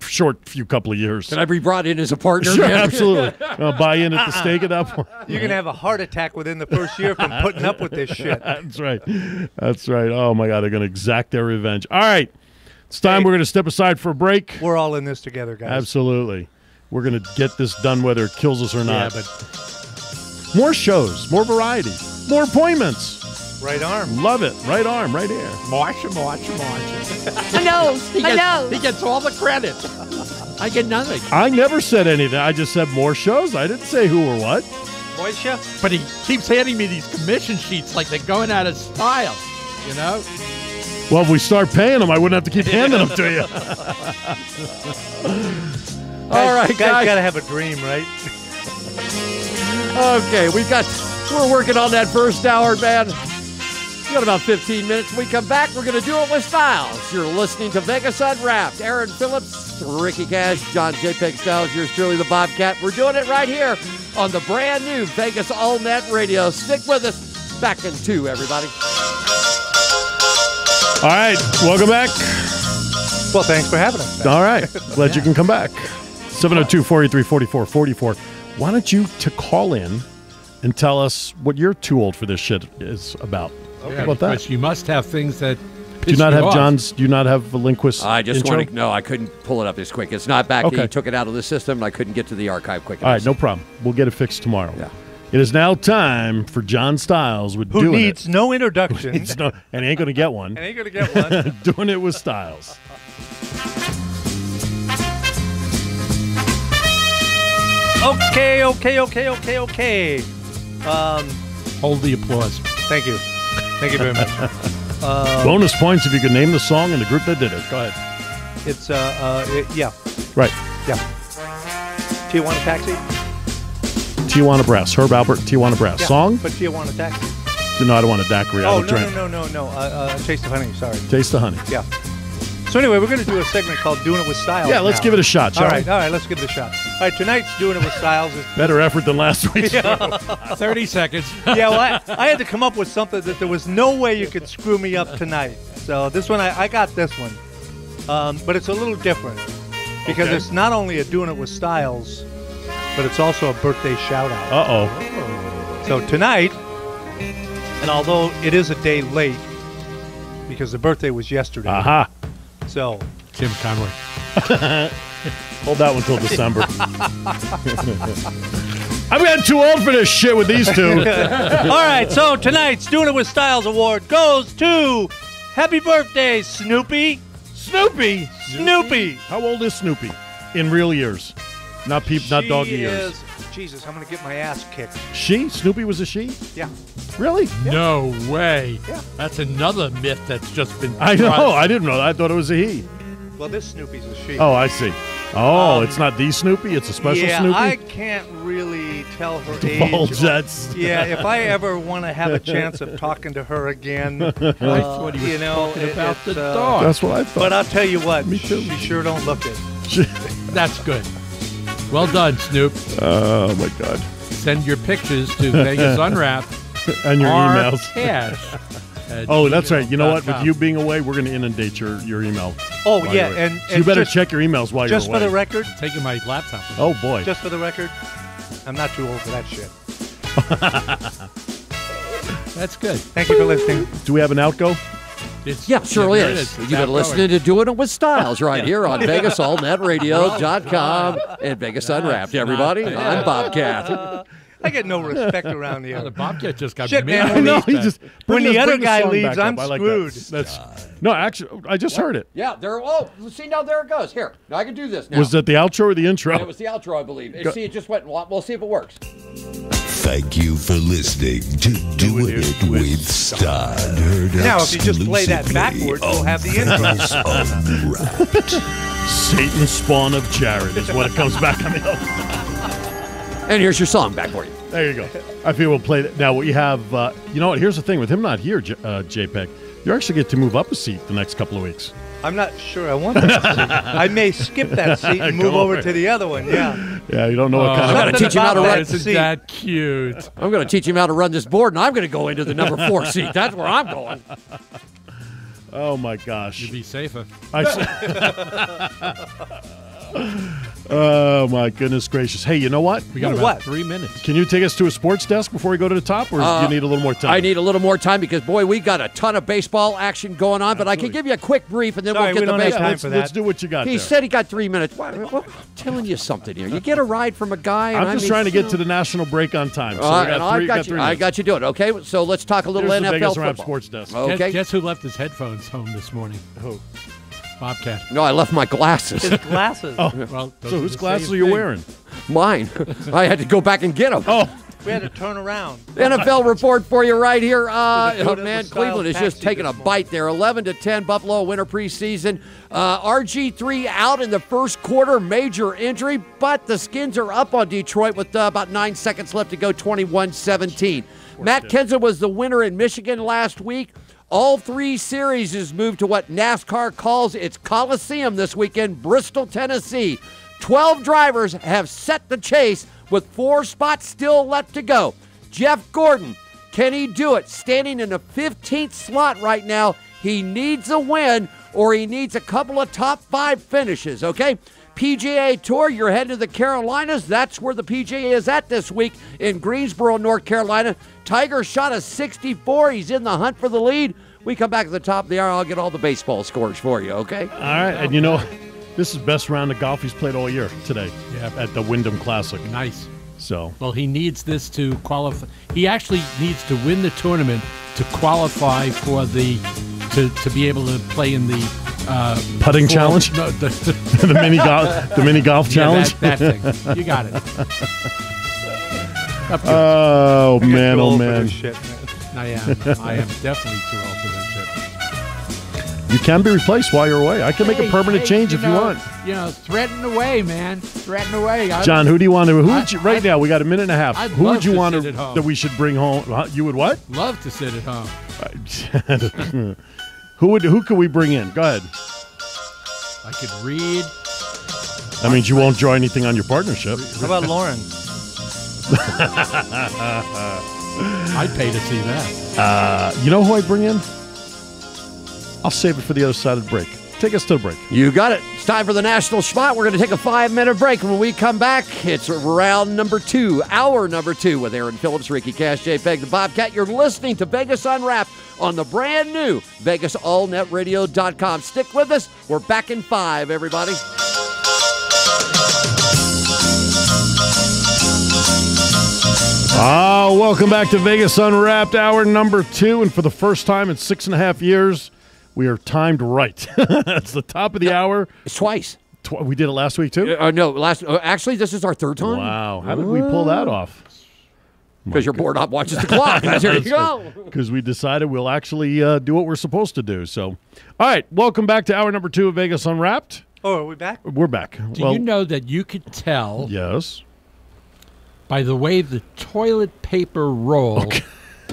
few couple of years. Can I be brought in as a partner? Sure, absolutely. I'll buy in at the stake at that point. You're going to have a heart attack within the first year from putting up with this shit. That's right. That's right. Oh, my God, they're going to exact their revenge. All right. It's time. We're going to step aside for a break. We're all in this together, guys. Absolutely. We're going to get this done whether it kills us or not. Yeah, but More shows, more variety, more appointments. Right arm. Love it. Right arm, right here. Marsha. I know. I know. He gets all the credit. I get nothing. I never said anything. I just said more shows. I didn't say who or what. Moisha? But he keeps handing me these commission sheets like they're going out of style, you know? Well, if we start paying them, I wouldn't have to keep handing them to you. All right, Guys guys. got to have a dream, right? Okay, we're working on that first hour, man. We got about 15 minutes. When we come back, we're going to do it with Styles. You're listening to Vegas Unwrapped. Aaron Phillips, Ricky Cash, John JPEG Styles, yours truly, the Bobcat. We're doing it right here on the brand new Vegas All Net Radio. Stick with us. Back in 2, everybody. All right. Welcome back. Well, thanks for having us. All right. Glad you can come back. 702-483-4444. why don't you call in and tell us what you're too old for this shit is about? Okay. How about that? Because you must have things that Do you not have off. John's? Do you not have the Lindquist? I just intro? want to. No, I couldn't pull it up this quick. It's not back. Okay. He took it out of the system, and I couldn't get to the archive quick enough. All right, no problem. We'll get it fixed tomorrow. Yeah. It is now time for John Stiles with Who Doing needs It. no introduction. And he ain't going to get one. And ain't going to get one. Doing It With Stiles. Okay. Hold the applause. Thank you. Thank you very much. Bonus points if you could name the song and the group that did it. Go ahead. It's, yeah. Right. Yeah. Tijuana Taxi? Tijuana Brass. Herb Albert, Tijuana Brass. Yeah, Song? but Tijuana Taxi. No, I don't want a daiquiri. I Oh, don't drink. no. Taste of Honey, sorry. Taste the honey. Yeah. So anyway, we're going to do a segment called Doing It With Stiles. Yeah, let's now. give it a shot, shall All we? right, let's give it a shot. All right, tonight's Doing It With Stiles is... Better effort than last week's. 30 seconds. Yeah, well, I had to come up with something that there was no way you could screw me up tonight. So this one, I got this one. But it's a little different. Because Okay. it's not only a Doing It With Stiles, but it's also a birthday shout-out. Uh-oh. So tonight, and although it is a day late, because the birthday was yesterday, Aha. so... Tim Conway. Hold that one till December. I'm getting too old for this shit with these two. All right, so tonight's Doing It With Stiles award goes to Happy Birthday, Snoopy. Snoopy. Snoopy. How old is Snoopy in real years? Not doggy years. Jesus, I'm going to get my ass kicked. She? Snoopy was a she? Yeah. Really? No way. Yeah. That's another myth that's just been. I know. thrust. I didn't know that. I thought it was a he. Well, this Snoopy's a she. Oh, I see. Oh, it's not the Snoopy. It's a special yeah, Snoopy. I can't really tell her Divulge age. that's- Yeah, if I ever want to have a chance of talking to her again, I thought he was you know, talking about it's, the dog. That's what I thought. But I'll tell you what, Me too. she sure don't look it. That's good. Well done, Snoop. Oh my God. Send your pictures to Vegas Unwrapped. And your emails. Oh, that's right. You know what? With you being away, we're going to inundate your email. Oh, while yeah, you're away. and So you better just- check your emails while you're Just away. for the record, Taking my laptop. Oh boy. just for the record, I'm not too old for that shit. That's good. Thank you for listening. Do we have an outgo? Yeah, surely there it is. You've Now been listening to Doing It With Stiles right here on VegasAllNetRadio.com and Vegas Unwrapped, everybody. I'm Bobcat. I get no respect around The here. Bobcat just got Shit, me. man, I when know. the- He just when the other bring guy song leaves, back I'm up. I like screwed. That's no. Actually, I just heard it. Yeah, there. Oh, see, now there it goes. Here, now I can do this now. Was that the outro or the intro? It was the outro, I believe. See, it just went. We'll see if it works. Thank you for listening to Doing It With Stiles. Heard Now, if you just play that exclusively backwards, we'll have the intro. on Unwrapped. Satan spawn of Jared is what it comes back on the other. And here's your song back for you. There you go. I feel we'll play that. Now we have, you know what? Here's the thing with him not here, JPEG. You actually get to move up a seat the next couple of weeks. I'm not sure I want that seat. I may skip that seat and move Go over over to the other one, yeah. Yeah, you don't know what kind I of. gotta teach him how to run. Isn't seat. that cute? I'm going to teach him how to run this board, and I'm going to go into the number 4 seat. That's where I'm going. Oh my gosh. You'd be safer. Oh my goodness gracious. Hey, you know what? We got Ooh, about what? 3 minutes. Can you take us to a sports desk before we go to the top, or do you need a little more time? I need a little more time because, boy, we got a ton of baseball action going on, but I can give you a quick brief, and then Sorry, we'll get we the don't have baseball. time for that. Let's do what you got He there. said he got 3 minutes. I'm telling you something here. You get a ride from a guy. And I'm just trying to get to the national break on time. So we and got I three, got you. 3 I minutes. got you doing it. Okay, so let's talk a little Here's the NFL Vegas Rap football. sports desk. Okay. Guess who left his headphones home this morning? Who? Bobcat. No, I left my glasses. His glasses. Oh, Well, those so are whose the glasses same are you thing. wearing? Mine. I had to go back and get them. Oh, We had to turn around. NFL report for you right here. Doing Oh, It man, With Cleveland is Stiles just taking a taxi this bite there. 11-10 Buffalo winter preseason. RG3 out in the first quarter, major injury, but the Skins are up on Detroit with about 9 seconds left to go, 21-17. Matt Kenseth was the winner in Michigan last week. All 3 series is moved to what NASCAR calls its Coliseum this weekend, Bristol, Tennessee. 12 drivers have set the chase with 4 spots still left to go. Jeff Gordon, can he do it? Standing in the 15th slot right now. He needs a win or he needs a couple of top 5 finishes, okay? PGA Tour. You're heading to the Carolinas. That's where the PGA is at this week in Greensboro, North Carolina. Tiger shot a 64. He's in the hunt for the lead. We come back at the top of the hour. I'll get all the baseball scores for you, okay? All right. And you know, this is best round of golf he's played all year today at the Wyndham Classic. Nice. So, well, he needs this to qualify. He actually needs to win the tournament to qualify for the to be able to play in the putting challenge. No, the mini golf challenge. That thing. You got it. Oh man! Oh man! Shit, man. I am definitely too old for this shit. You can be replaced while you're away. I can make a permanent change if you want. You know, threaten away, man. Threaten away. John, who do you want to? Right now, we got a minute and a half. I'd who love would you to want sit at home. that we should bring home? You would what? Love to sit at home. Who could we bring in? Go ahead. I could read. That means you won't draw anything on your partnership. How about Lauren? I'd pay to see that. You know who I bring in? I'll save it for the other side of the break. Take us to the break. You got it. It's time for the National Spot. We're going to take a 5-minute break. When we come back, it's round number 2, hour number 2 with Aaron Phillips, Ricky Cash, J. Peg, the Bobcat. You're listening to Vegas Unwrapped on the brand new VegasAllNetRadio.com. Stick with us. We're back in 5, everybody. Welcome back to Vegas Unwrapped, hour number 2. And for the first time in 6.5 years, we are timed right. It's the top of the hour. It's twice. We did it last week, too? No, actually, this is our 3rd time. Wow. How did we pull that off? Because your board op watches the clock. There you go. Because we decided we'll actually do what we're supposed to do. So, all right. Welcome back to hour number 2 of Vegas Unwrapped. Oh, are we back? We're back. Do you know that you could tell Yes. by the way the toilet paper roll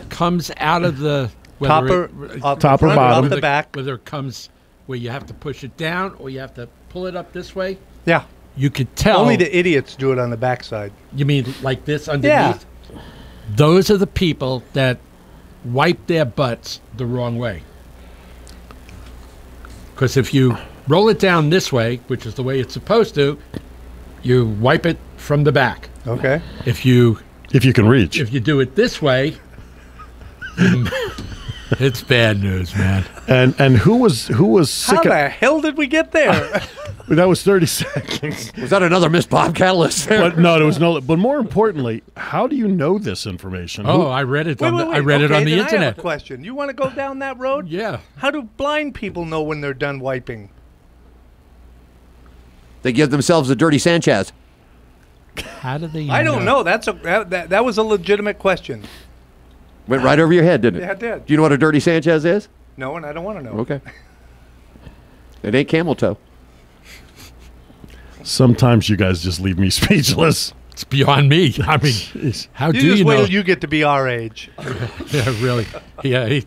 comes out of the top or bottom, off the back, whether it comes where you have to push it down or you have to pull it up this way? Yeah. You could tell. Only the idiots do it on the backside. You mean like this underneath? Yeah. Those are the people that wipe their butts the wrong way. Because if you roll it down this way, which is the way it's supposed to, you wipe it from the back. Okay. If you can reach. If you do it this way, it's bad news, man. And who was sick? How the hell did we get there? That was 30 seconds. Was that another Miss Bobcat list? But no, there was no. But more importantly, how do you know this information? I read it. I read it on the internet. I have a question. You want to go down that road? Yeah. How do blind people know when they're done wiping? They give themselves a dirty Sanchez. How do they? I don't know. That was a legitimate question. Went right over your head, didn't it? Yeah, it did. Do you know what a dirty Sanchez is? No, and I don't want to know. Okay. It ain't camel toe. Sometimes you guys just leave me speechless. It's beyond me. I mean, how do you just wait know? till you get to be our age. Yeah, really. Yeah.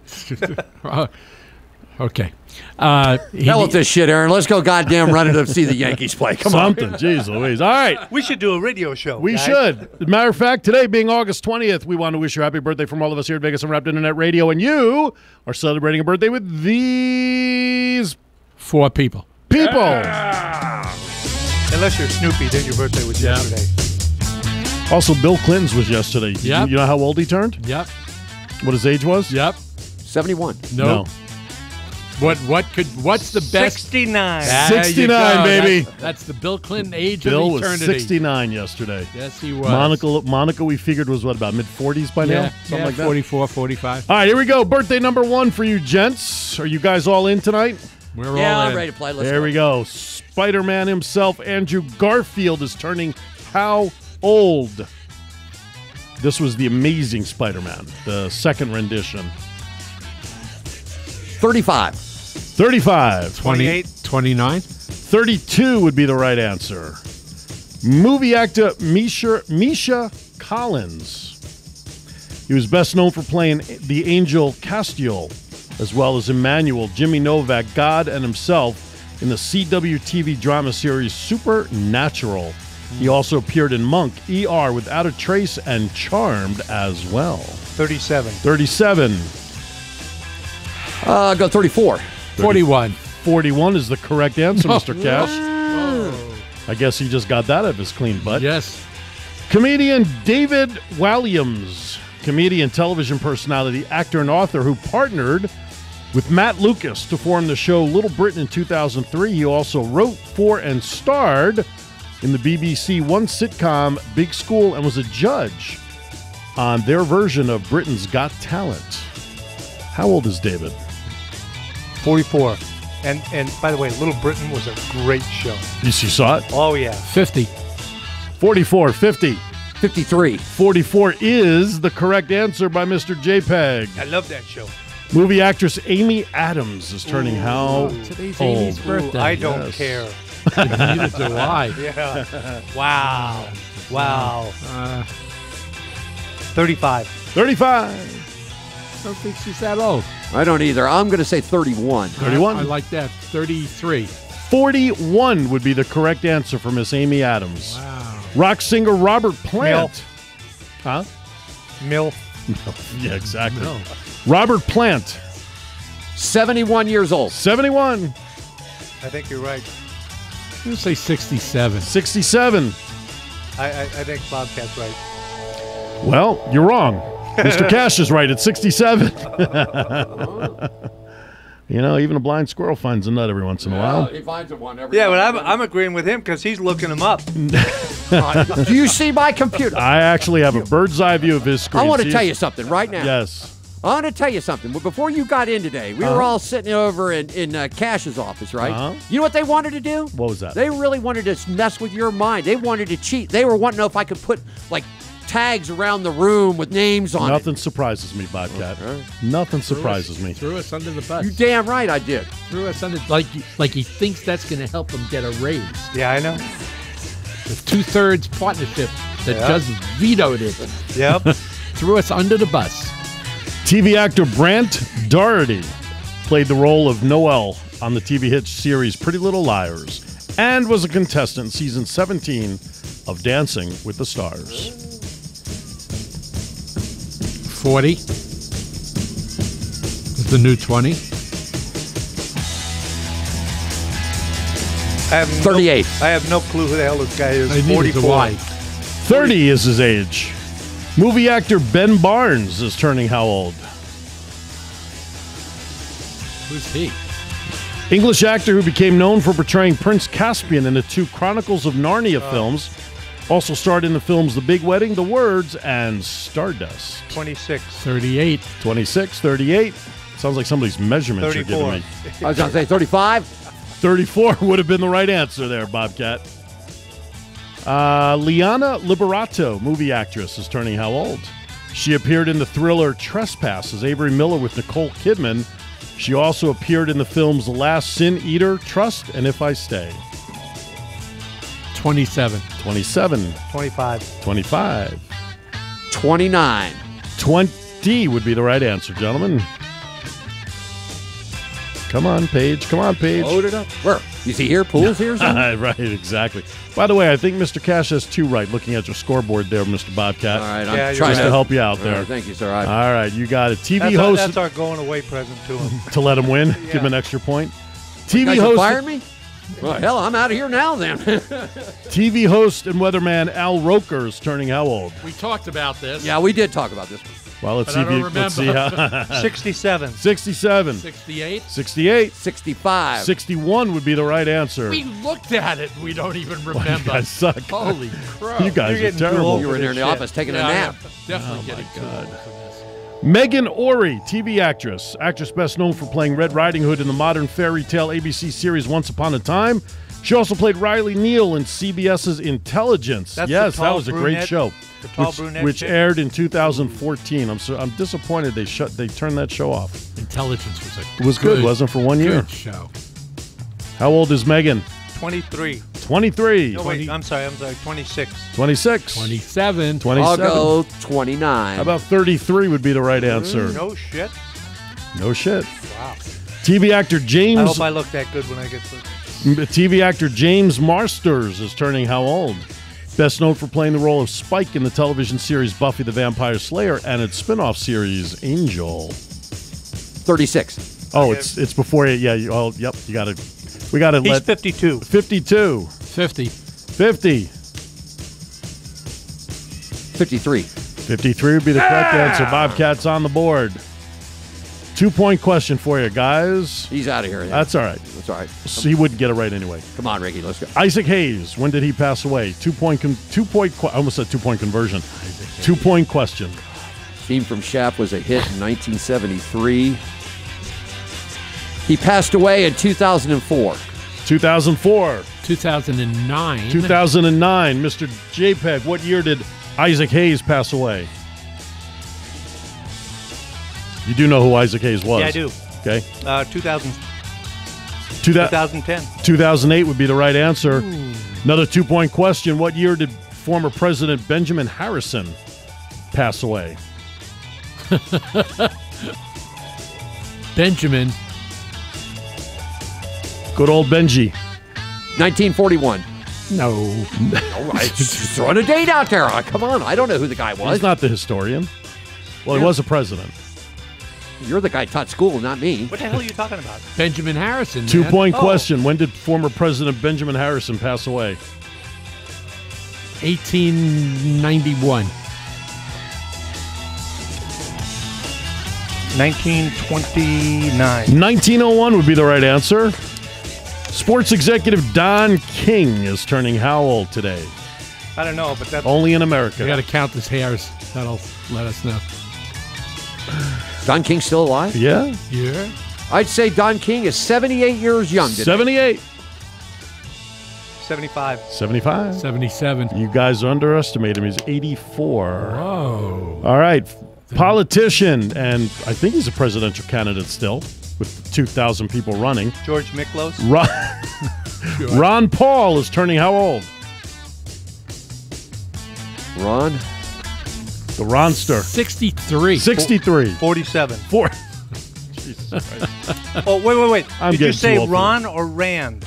Okay. Hell with this shit, Aaron. Let's go goddamn run it to see the Yankees play. Come on. Jeez Louise. All right. We should do a radio show. We guys. should. As a matter of fact, today being August 20th, we want to wish you a happy birthday from all of us here at Vegas Unwrapped Internet Radio. And you are celebrating a birthday with these 4 people. Unless you're Snoopy, then your birthday was yesterday. Also, Bill Clinton's was yesterday. Yep. You know how old he turned? Yep. What his age was? Yep. 71. No. What's the best? 69. 69, baby. That's the Bill Clinton age Bill of eternity. was 69 yesterday. Yes, he was. Monica, we figured, was what, about mid-40s by now? Something like that? 44, 45. All right, here we go. Birthday number 1 for you gents. Are you guys all in tonight? We're all I'm in. ready to play. There we go. Spider-Man himself, Andrew Garfield, is turning how old? This was the Amazing Spider-Man, the second rendition. 35. 35. 28. 29. 32 would be the right answer. Movie actor Misha Collins. He was best known for playing the angel Castiel, as well as Emmanuel, Jimmy Novak, God, and himself in the CW TV drama series Supernatural. He also appeared in Monk, ER, Without a Trace, and Charmed as well. 37. 37. Go 34. 41. 41 is the correct answer, Mr. Cash. I guess he just got that out of his clean butt. Yes. Comedian David Williams, comedian, television personality, actor, and author who partnered with Matt Lucas to form the show Little Britain in 2003. He also wrote for and starred in the BBC One sitcom Big School and was a judge on their version of Britain's Got Talent. How old is David? 44. And by the way, Little Britain was a great show. You saw it? Oh, yeah. 50. 44, 50. 53. 44 is the correct answer by Mr. JPEG. I love that show. Movie actress Amy Adams is turning how Today's old? Amy's birthday. I don't care. Neither do I. Yeah. Wow. Wow. 35. 35. I don't think she's that old. I don't either. I'm going to say 31. 31. I like that. 33. 41 would be the correct answer for Miss Amy Adams. Wow. Rock singer Robert Plant. Huh? Mill. Yeah, exactly. No. Robert Plant, 71 years old. 71. I think you're right. I'm going to say 67. 67. I think Bobcat's right. Well, you're wrong. Mr. Cash is right at 67. You know, even a blind squirrel finds a nut every once in a while. He finds one every Yeah, but I'm agreeing with him because he's looking him up. Do you see my computer? I actually have a bird's eye view of his screen. I want to See? tell you something right now. Yes. I want to tell you something. Before you got in today, we were all sitting over in Cash's office, right? You know what they wanted to do? What was that? They really wanted to mess with your mind. They wanted to cheat. They were wanting to know if I could put, like, tags around the room with names on Nothing surprises me, Bobcat. Nothing surprises me. Threw us under the bus. You damn right I did. Threw us under, like he thinks that's going to help him get a raise. Yeah, I know. The 2/3 partnership that just vetoed it. Yep. Threw us under the bus. TV actor Brant Doherty played the role of Noel on the TV hit series Pretty Little Liars and was a contestant in season 17 of Dancing with the Stars. 40 is the new 20. I have 38. I have no clue who the hell this guy is. I needed to 44. lie. 30 is his age. Movie actor Ben Barnes is turning how old? Who's he? English actor who became known for portraying Prince Caspian in the two Chronicles of Narnia films. Also starred in the films The Big Wedding, The Words, and Stardust. 26. 38. 26, 38. Sounds like somebody's measurements 34. you're giving me. I was going to say 35. 34 would have been the right answer there, Bobcat. Liana Liberato, movie actress, is turning how old? She appeared in the thriller Trespass as Avery Miller with Nicole Kidman. She also appeared in the films The Last Sin Eater, Trust, and If I Stay. 27. 27. 25. 25. 29. 20 would be the right answer, gentlemen. Come on, Paige. Come on, Paige. Load it up. Where? You see here? Pool's here? Right, exactly. By the way, I think Mr. Cash has 2 right, looking at your scoreboard there, Mr. Bobcat. All right, Yeah, I'm you're trying Just to help you out there. All right, thank you, sir. All right, you got it. TV That's host our going away present to him. to let him win. Give him an extra point. TV guys host. fired me? Well, hell, I'm out of here now then. TV host and weatherman Al Roker is turning how old? We talked about this. Yeah, we did talk about this one. Well, let's But see. I don't Let's see how. 67. 67. 68. 68. 65. 61 would be the right answer. We looked at it. We don't even You remember. guys suck. Holy crap. You guys You're are getting terrible. too old. You were in there in the Shit. office taking a Yeah, nap. definitely getting too God. old for this. Megan Ori, TV actress. Actress best known for playing Red Riding Hood in the modern fairy tale ABC series Once Upon a Time. She also played Riley Neal in CBS's Intelligence. That's the yes, that tall was a great brunette- show. the tall brunette which chick? aired in 2014. I'm disappointed they turned that show off. Intelligence was a It was good, wasn't it, for 1 year? Good show. How old is Megan? 23. 23. No, wait, I'm sorry, 26. 26. 27. 27. I'll go 29. How about 33 would be the right answer? No shit. No shit. Wow. TV actor I James hope I look that good when I get to TV actor James Marsters is turning how old? Best known for playing the role of Spike in the television series Buffy the Vampire Slayer and its spin-off series Angel. 36. Oh, it's before it. Yeah. You got to. We got to He's let 52. 52. 50. 50. 53. 53 would be the correct answer. Bobcats on the board. 2-point question for you, guys. He's out of here. That's all right. That's all right. So he wouldn't get it right anyway. Come on, Ricky. Let's go. Isaac Hayes, when did he pass away? I almost said 2-point conversion. 2-point question. Theme from Shaft was a hit in 1973. He passed away in 2004. 2004. 2009. 2009. Mr. JPEG, what year did Isaac Hayes pass away? You do know who Isaac Hayes was? Yeah, I do. Okay. 2010. 2008 would be the right answer. Ooh. Another 2-point question. What year did former President Benjamin Harrison pass away? Benjamin. Good old Benji. 1941. No. I just throwing a date out there. Come on. I don't know who the guy was. He's not the historian. Well, he was a president. You're the guy who taught school, not me. What the hell are you talking about? Benjamin Harrison. 2-point question. When did former President Benjamin Harrison pass away? 1891. 1929. 1901 would be the right answer. Sports executive Don King is turning how old today? I don't know, but that's... Only in America. We got to count his hairs. That'll let us know. Don King still alive? Yeah. Yeah. I'd say Don King is 78 years young today. 78. 75. 75. 77. You guys underestimate him. He's 84. Whoa. All right. Politician, and I think he's a presidential candidate still, with 2,000 people running. George Miklos. Ron Paul is turning how old? Ron? The Ronster. 63. 63. 47. Jesus Christ. Oh, wait. I'm Did you getting say too old for Ron or Rand?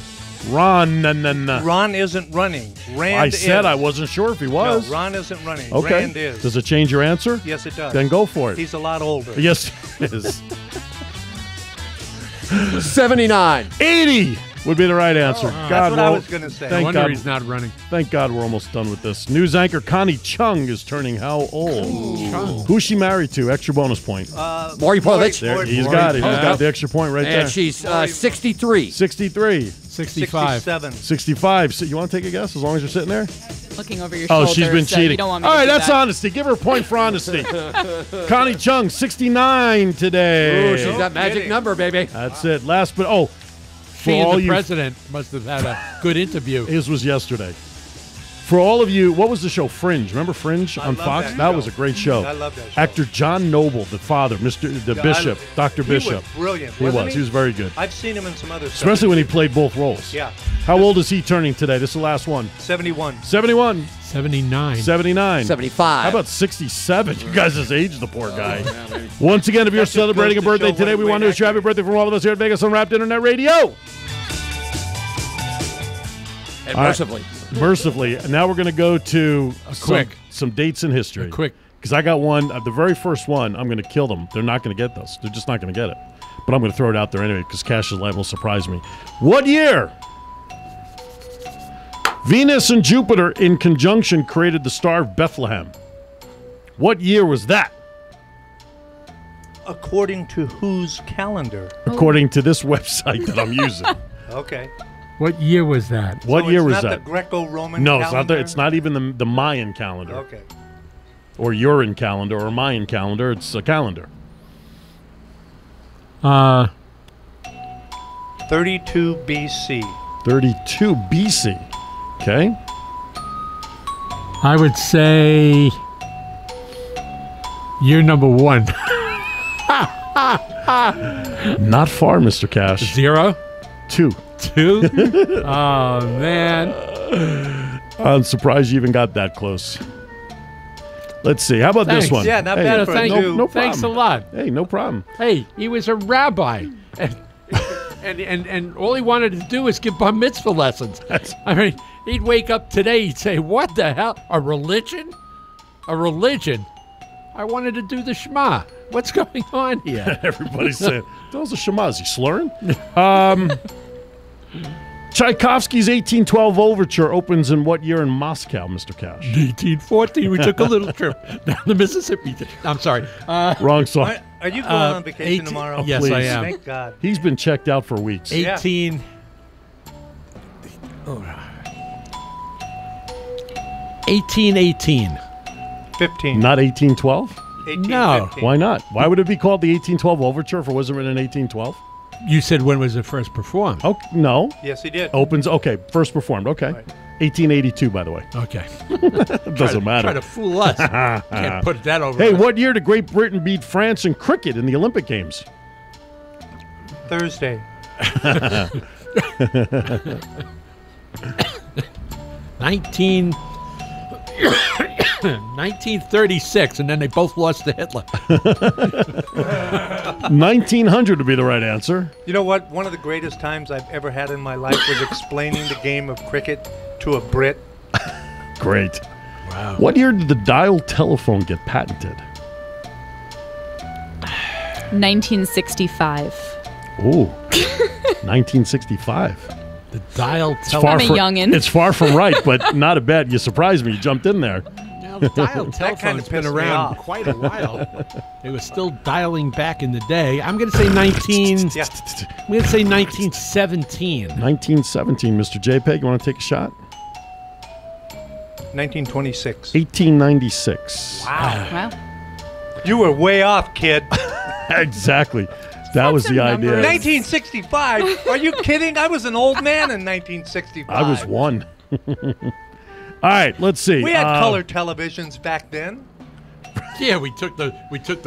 Ron, Ron isn't running. Rand I is. said I wasn't sure if he was. No, Ron isn't running. Okay. Rand is. Does it change your answer? Yes, it does. Then go for it. He's a lot older. Yes, it is. 79. 80 would be the right answer. God, that's what I was going to say. I wonder God, he's not running. Thank God we're almost done with this. News anchor Connie Chung is turning how old? Who's she married to? Extra bonus point. Maury Povich. There, he's got it. He's got the extra point right there. And she's 63. 63. 65. 65. So you want to take a guess as long as you're sitting there? Looking over your Oh, shoulder. she's been so cheating. You don't want me All to right, do that's that. honesty. Give her a point for honesty. Connie Chung, 69 today. Ooh, she's that magic number, baby. That's it. Last but She and the president must have had a good interview. His was yesterday. For all of you, what was the show? Fringe. Remember Fringe on Fox? That was a great show. I love that show. Actor John Noble, the father, Bishop, Dr. Bishop. He was brilliant. He was. He was very good. I've seen him in some other stuff. Especially when he played both roles. Yeah. How old is he turning today? This is the last one. 71. 71. 79. 79. 75. How about 67? You guys just aged the poor guy. Once again, if you're celebrating a birthday today, we want to wish you a happy birthday from all of us here at Vegas Unwrapped Internet Radio. And mercifully. Mercifully. Now we're going to go to some dates in history. Quick. Because I got one, the very first one, I'm going to kill them. They're not going to get this. They're just not going to get it. But I'm going to throw it out there anyway because Cash is liable to surprise me. What year? Venus and Jupiter in conjunction created the Star of Bethlehem. What year was that? According to whose calendar? According to this website that I'm using. Okay. What year was that? What year was that? that? The Greco-Roman No, calendar? it's not even the Mayan calendar. Okay. Or Uran calendar or Mayan calendar. It's a calendar. 32 BC. 32 BC. Okay. I would say year number 1. Not far, Mr. Cash. 0? 2. 2? Oh, man. I'm surprised you even got that close. Let's see. How about this one? Yeah, not bad for thank you. you. No Thanks a problem. lot. Hey, no problem. Hey, he was a rabbi. And all he wanted to do was give bar mitzvah lessons. I mean, he'd wake up today, he'd say, what the hell? A religion? A religion? I wanted to do the Shema. What's going on here? Everybody's saying, that was a Shema. Is he slurring? Tchaikovsky's 1812 Overture opens in what year in Moscow, Mr. Cash? 1814. We took a little trip down the Mississippi. I'm sorry. Wrong song. Are you going on vacation tomorrow? Yes, please. I am. Thank God. He's been checked out for weeks. 1818. 15. Not 1812? 1815. Why not? Why would it be called the 1812 Overture if it wasn't written in 1812? You said when was it first performed? Oh, no. Yes, he did. Opens, okay, first performed, okay. Right. 1882, by the way. Okay. It doesn't matter. Try to fool us. Can't put that over. Hey, us. what year did Great Britain beat France in cricket in the Olympic Games? Thursday. 1936, and then they both lost to Hitler. 1900 would be the right answer. You know what? One of the greatest times I've ever had in my life was explaining the game of cricket to a Brit. Great. Wow. What year did the dial telephone get patented? 1965. Ooh. 1965. The dial It's telephone. I'm a youngin'. It's far from right, but not a bad. You surprised me. You jumped in there. Now, the dial kind telephone's of been pissed me around off. quite a while. They were still dialing back in the day. I'm going to say 19. Yeah. I'm going to say 1917. 1917, Mr. JPEG. You want to take a shot? 1926. 1896. Wow. You were way off, kid. Exactly. That was the idea. 1965? Are you kidding? I was an old man in 1965. I was one. All right, let's see. We had color televisions back then. Yeah, we took the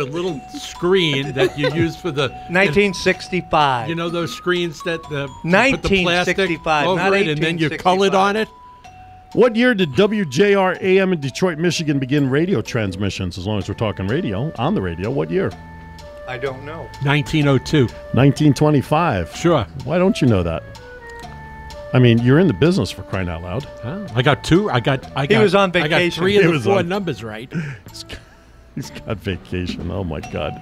little screen that you use for the 1965. You know those screens that you put the 1965, plastic over not it and then you colored 1865. on it. What year did WJR AM in Detroit, Michigan begin radio transmissions, as long as we're talking radio, on the radio? What year? I don't know. 1902. 1925. Sure. Why don't you know that? I mean, you're in the business, for crying out loud. Huh? I got two. I got. He was on I got vacation. 3 of He the was 4 on- numbers right. He's got vacation. Oh, my God.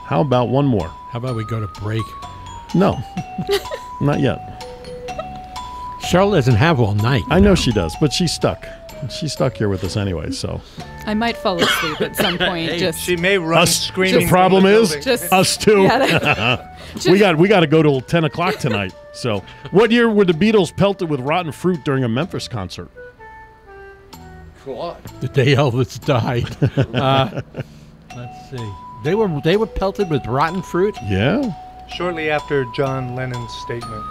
How about one more? How about we go to break? No, not yet. Cheryl doesn't have all night. I know she does, but she's stuck. She's stuck here with us anyway, so. I might fall asleep at some point. Just She may run Us, screaming. the problem from the is, building. Just- us too. Yeah, we got to go till 10 o'clock tonight. So, what year were the Beatles pelted with rotten fruit during a Memphis concert? The day Elvis died. Let's see. They were pelted with rotten fruit. Yeah. Shortly after John Lennon's statement.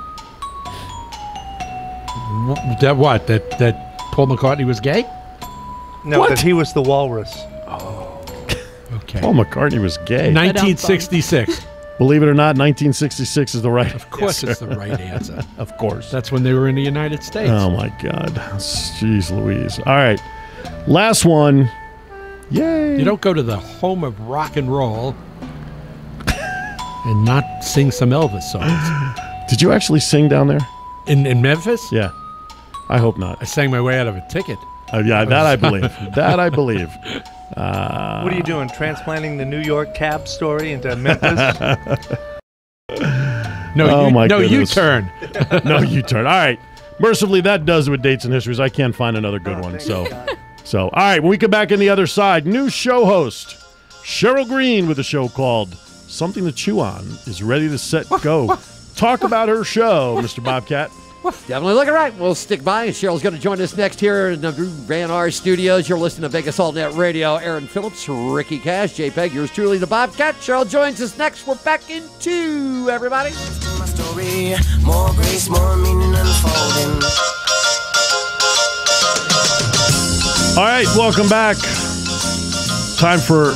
That what? That Paul McCartney was gay? No, What? that he was the walrus. Okay. Paul McCartney was gay. 1966. Believe it or not, 1966 is the right. Of course, it's the right answer. Of course. That's when they were in the United States. Oh my God. Jeez Louise. All right. Last one. Yay. You don't go to the home of rock and roll and not sing some Elvis songs. Did you actually sing down there? In Memphis? Yeah. I hope not. I sang my way out of a ticket. Yeah, that I believe. That I believe. What are you doing? Transplanting the New York cab story into Memphis? Oh, my no goodness. U-turn. No U-turn. All right. Mercifully, that does it with dates and histories. I can't find another good one. thank So, God. all right. When we come back on the other side, new show host Sheryl Green with a show called Something to Chew On is ready to set go. Talk about her show, Mr. Bobcat. Definitely looking right. We'll stick by, and Cheryl's going to join us next here in the VANR studios. You're listening to Vegas All Net Radio. Aaron Phillips, Ricky Cash, JPEG, yours truly, the Bobcat. Cheryl joins us next. We're back in 2, everybody. My story, more grace, more meaning unfolding. All right, welcome back. Time for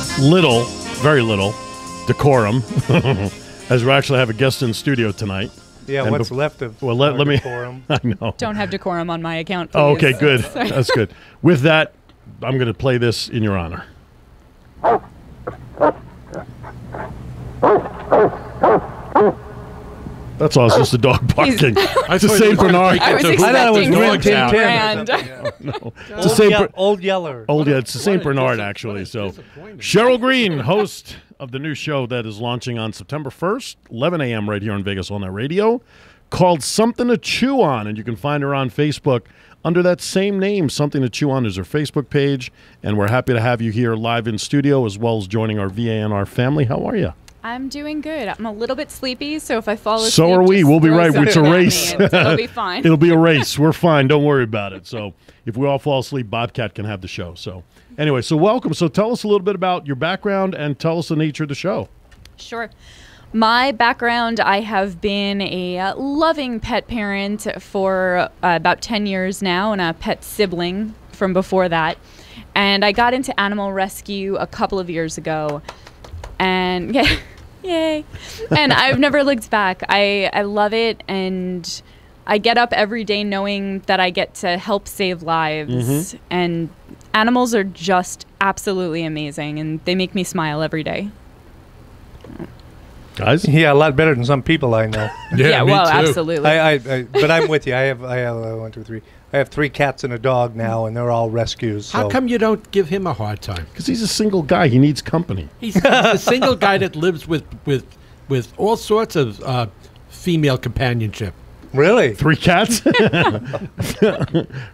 very little decorum, as we actually have a guest in studio tonight. Yeah, And what's left of Well, let me. decorum? I know. don't have decorum on my account. Oh, please. okay, good. Sorry. That's good. With that, I'm going to play this in your honor. That's all. It's just a dog barking. It's a Saint Bernard. I was I thought it was expecting Gwen something Tin grand. It's a Saint Old Yeller. Old, yeah, it's a Saint Bernard, actually. So, Sheryl Green, host of the new show that is launching on September 1st, 11 a.m. right here on Vegas All Night Radio, called Something to Chew On. And you can find her on Facebook under that same name. Something to Chew On is her Facebook page. And we're happy to have you here live in studio as well as joining our VANR family. How are you? I'm doing good. I'm a little bit sleepy, so if I fall asleep, so are we. We'll be right. It's a race. It'll be fine. It'll be a race. We're fine. Don't worry about it. So if we all fall asleep, Bobcat can have the show. So anyway, so welcome. So tell us a little bit about your background and tell us the nature of the show. Sure. My background, I have been a loving pet parent for about 10 years now and a pet sibling from before that. And I got into animal rescue a couple of years ago. And yeah, yay. And I've never looked back. I love it, and I get up every day knowing that I get to help save lives. And animals are just absolutely amazing, and they make me smile every day. Guys? Yeah, a lot better than some people I know. Yeah, me well, too. absolutely. But I'm with you. I have 1, 2, 3. I have 3 cats and a dog now, and they're all rescues. How come you don't give him a hard time? Because he's a single guy. He needs company. He's a single guy that lives with all sorts of female companionship. Really? 3 cats?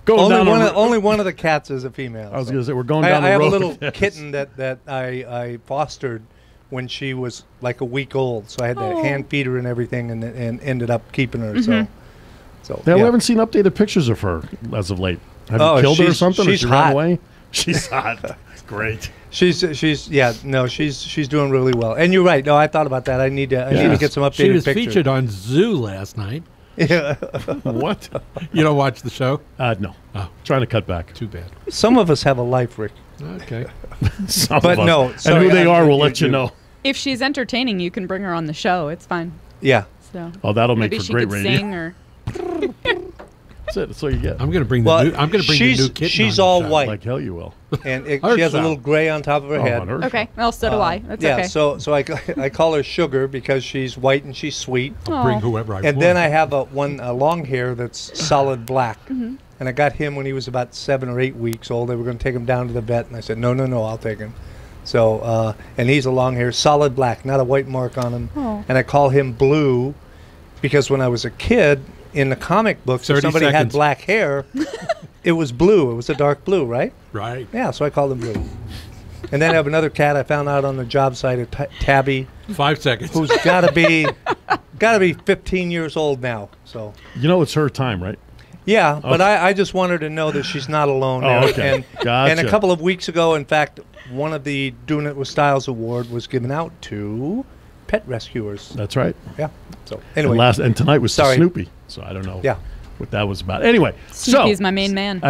Only one of the cats is a female. I was going to say, we're going down the I have road. a little kitten that I fostered when she was like a week old, so I had to hand feed her and everything, and ended up keeping her. So we haven't seen updated pictures of her as of late. Have you killed her or something? She's or she ran hot. away? She's hot. Great. She's doing really well. And you're right. No, I thought about that. I need to get some updated She was pictures. featured on Zoo last night. Yeah. What? You don't watch the show? No. Oh. Trying to cut back. Too bad. Some of us have a life, Rick. Okay. Some But of us. no, And sorry, who they I- are, we'll you- let you you- know. If she's entertaining, you can bring her on the show. It's fine. Yeah. So Oh, that'll make maybe for she great could radio. sing or. That's it. That's all you get. I'm going to bring Well, the new kitten. she's on all the show. white. Like hell you will. And Her she has a show. little gray on top of her head. on her Okay. show. Well, so do I. That's Yeah, okay. so I call her Sugar because she's white and she's sweet. I'll bring whoever I And want. then I have a long hair that's solid black. And I got him when he was about 7 or 8 weeks old. They were going to take him down to the vet, and I said, no, I'll take him. So, and he's a long hair, solid black, not a white mark on him. Oh. And I call him Blue because when I was a kid, in the comic books, if 30 somebody had seconds. black hair, it was blue. It was a dark blue, right? Right. Yeah, so I called him Blue. And then I have another cat I found out on the job site, a Tabby, 5 seconds. who's got to be 15 years old now. So You know it's her time, right? yeah, but I just want her to know that she's not alone. Oh, there. okay. And Gotcha. a couple of weeks ago, in fact, one of the Doin It With Stiles award was given out to pet rescuers. That's right. Yeah. So anyway, And tonight was to Sorry. Snoopy. So I don't know Yeah. what that was about. Anyway, Snoopy's my main man.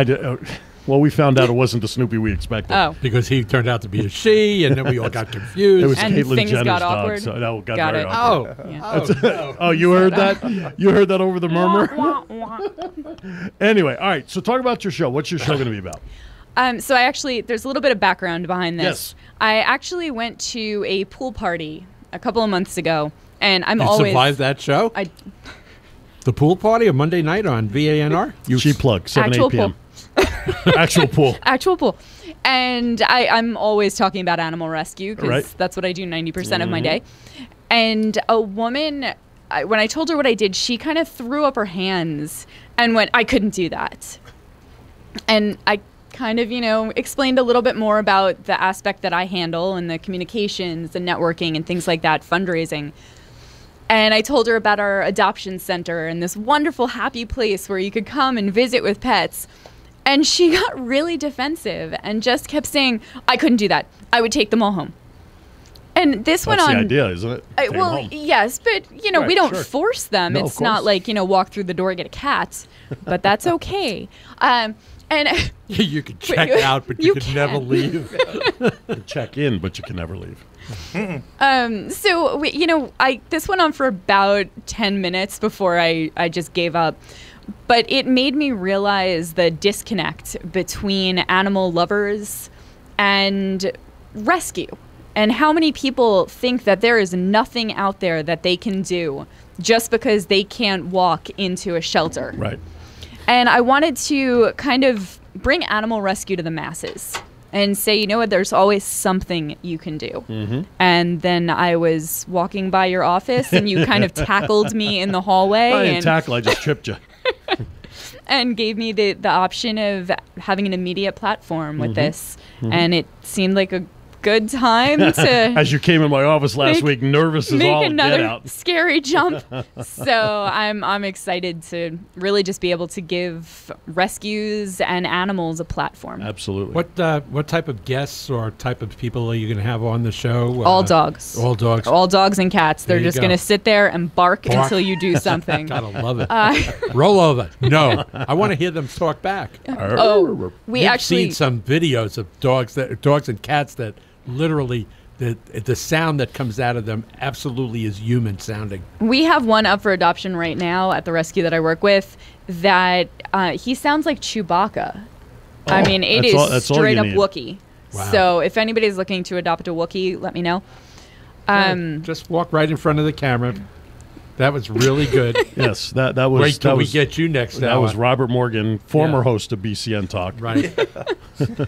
Well, we found out it wasn't the Snoopy we expected. Oh. Because he turned out to be a she, and then we all got confused. It was And Caitlyn things Jenner's got dog. awkward. So that got Got very it. awkward. Oh. Yeah. Oh, no. Oh, you heard that? You heard that over the murmur? Anyway, all right. So talk about your show. What's your show going to be about? So there's a little bit of background behind this. Yes. I actually went to a pool party a couple of months ago, and I'm You always survived that show? The pool party on Monday night on VANR? Cheap plug, 7, Actual 8 p.m. Actual pool. Actual pool. And I'm always talking about animal rescue because Right. that's what I do 90% of my day. And a woman, when I told her what I did, she kind of threw up her hands and went, I couldn't do that. And I kind of, explained a little bit more about the aspect that I handle and the communications and networking and things like that, fundraising. And I told her about our adoption center and this wonderful, happy place where you could come and visit with pets. And she got really defensive and just kept saying, I couldn't do that. I would take them all home. And this went That's on. the idea, isn't it? Take 'em home. Yes, but, Right, we don't sure. force them. No, of It's not course. like, walk through the door, get a cat. But that's okay. And You could check out, but you could never leave. Check in, but you can never leave. So this went on for about 10 minutes before I just gave up. But it made me realize the disconnect between animal lovers and rescue, and how many people think that there is nothing out there that they can do just because they can't walk into a shelter. Right. And I wanted to kind of bring animal rescue to the masses. and say, you know what, there's always something you can do. Mm-hmm. And then I was walking by your office, and you kind of tackled me in the hallway. I didn't tackle, I just tripped you. And gave me the option of having an immediate platform with this. Mm-hmm. And it seemed like a good time to As you came in my office last week, nervous as all get another out. scary jump. So I'm excited to really just be able to give rescues and animals a platform. Absolutely. What type of guests or type of people are you going to have on the show? All dogs. All dogs. All dogs and cats. They're There you just go. going to sit there and bark until you do something. Gotta love it. Roll over. No, I want to hear them talk back. We You've actually seen some videos of dogs and cats that literally the sound that comes out of them absolutely is human sounding. we have one up for adoption right now at the rescue that I work with that he sounds like Chewbacca. I mean, it is that's all straight you up need. Wookiee. Wow. So if anybody's looking to adopt a Wookiee, let me know. Just walk right in front of the camera. That was really good. Yes, that was. Wait till that we was, get you next That hour. was Robert Morgan, former Yeah. host of BCN Talk. Right.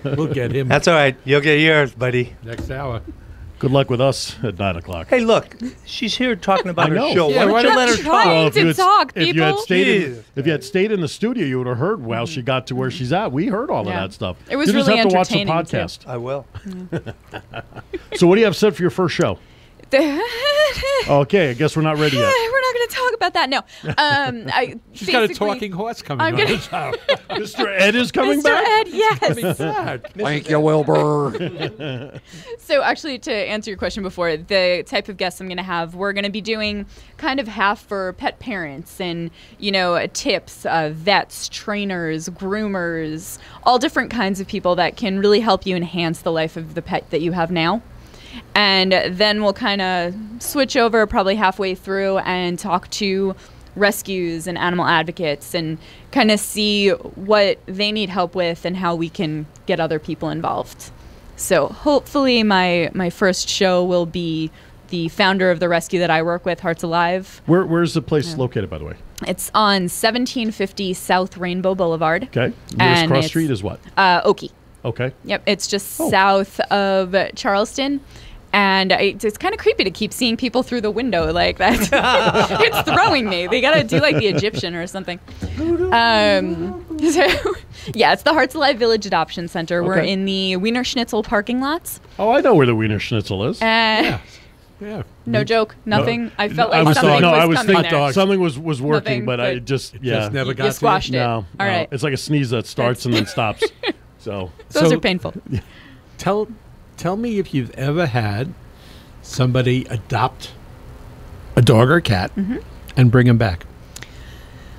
We'll get him That's all right. You'll get yours, buddy. next hour. Good luck with us at 9 o'clock. Hey, look, she's here talking about I her know. show. Yeah, Why why don't you don't let you her try? talk? Well, if you to had, talk, if you had people. stayed in the studio, you would have heard how she got to where she's at. We heard all Yeah. of that stuff. It was you just really have to watch the entertaining, too. podcast. I will. So, what do you have set for your first show? Okay, I guess we're not ready yet. We're not going to talk about that. No. She's got a talking horse coming I'm on. gonna- Mr. Ed is coming Mr. back. Ed, yes. Thank you, Wilbur. So actually, to answer your question before, the type of guests I'm going to have, we're going to be doing kind of half for pet parents and, tips, vets, trainers, groomers, all different kinds of people that can really help you enhance the life of the pet that you have now. And then we'll kind of switch over probably halfway through and talk to rescues and animal advocates and kind of see what they need help with and how we can get other people involved. So hopefully my first show will be the founder of the rescue that I work with, Hearts Alive. Where's the place located, by the way? It's on 1750 South Rainbow Boulevard. Okay. Nearest And cross it's, street is what? Okie. Okay. Yep, it's just south of Charleston. And it's kind of creepy to keep seeing people through the window like that. It's throwing me. They got to do like the Egyptian or something. It's the Hearts Alive Village Adoption Center. We're in the Wiener Schnitzel parking lots. Oh, I know where the Wiener Schnitzel is. Yeah. No joke, nothing. I felt like I was something thinking, was I was coming thinking there. something was working, Nothing, but I but just Just never got You to squashed it. no. All right. It's like a sneeze that starts and then stops. So Those are painful. Tell me if you've ever had somebody adopt a dog or a cat and bring him back.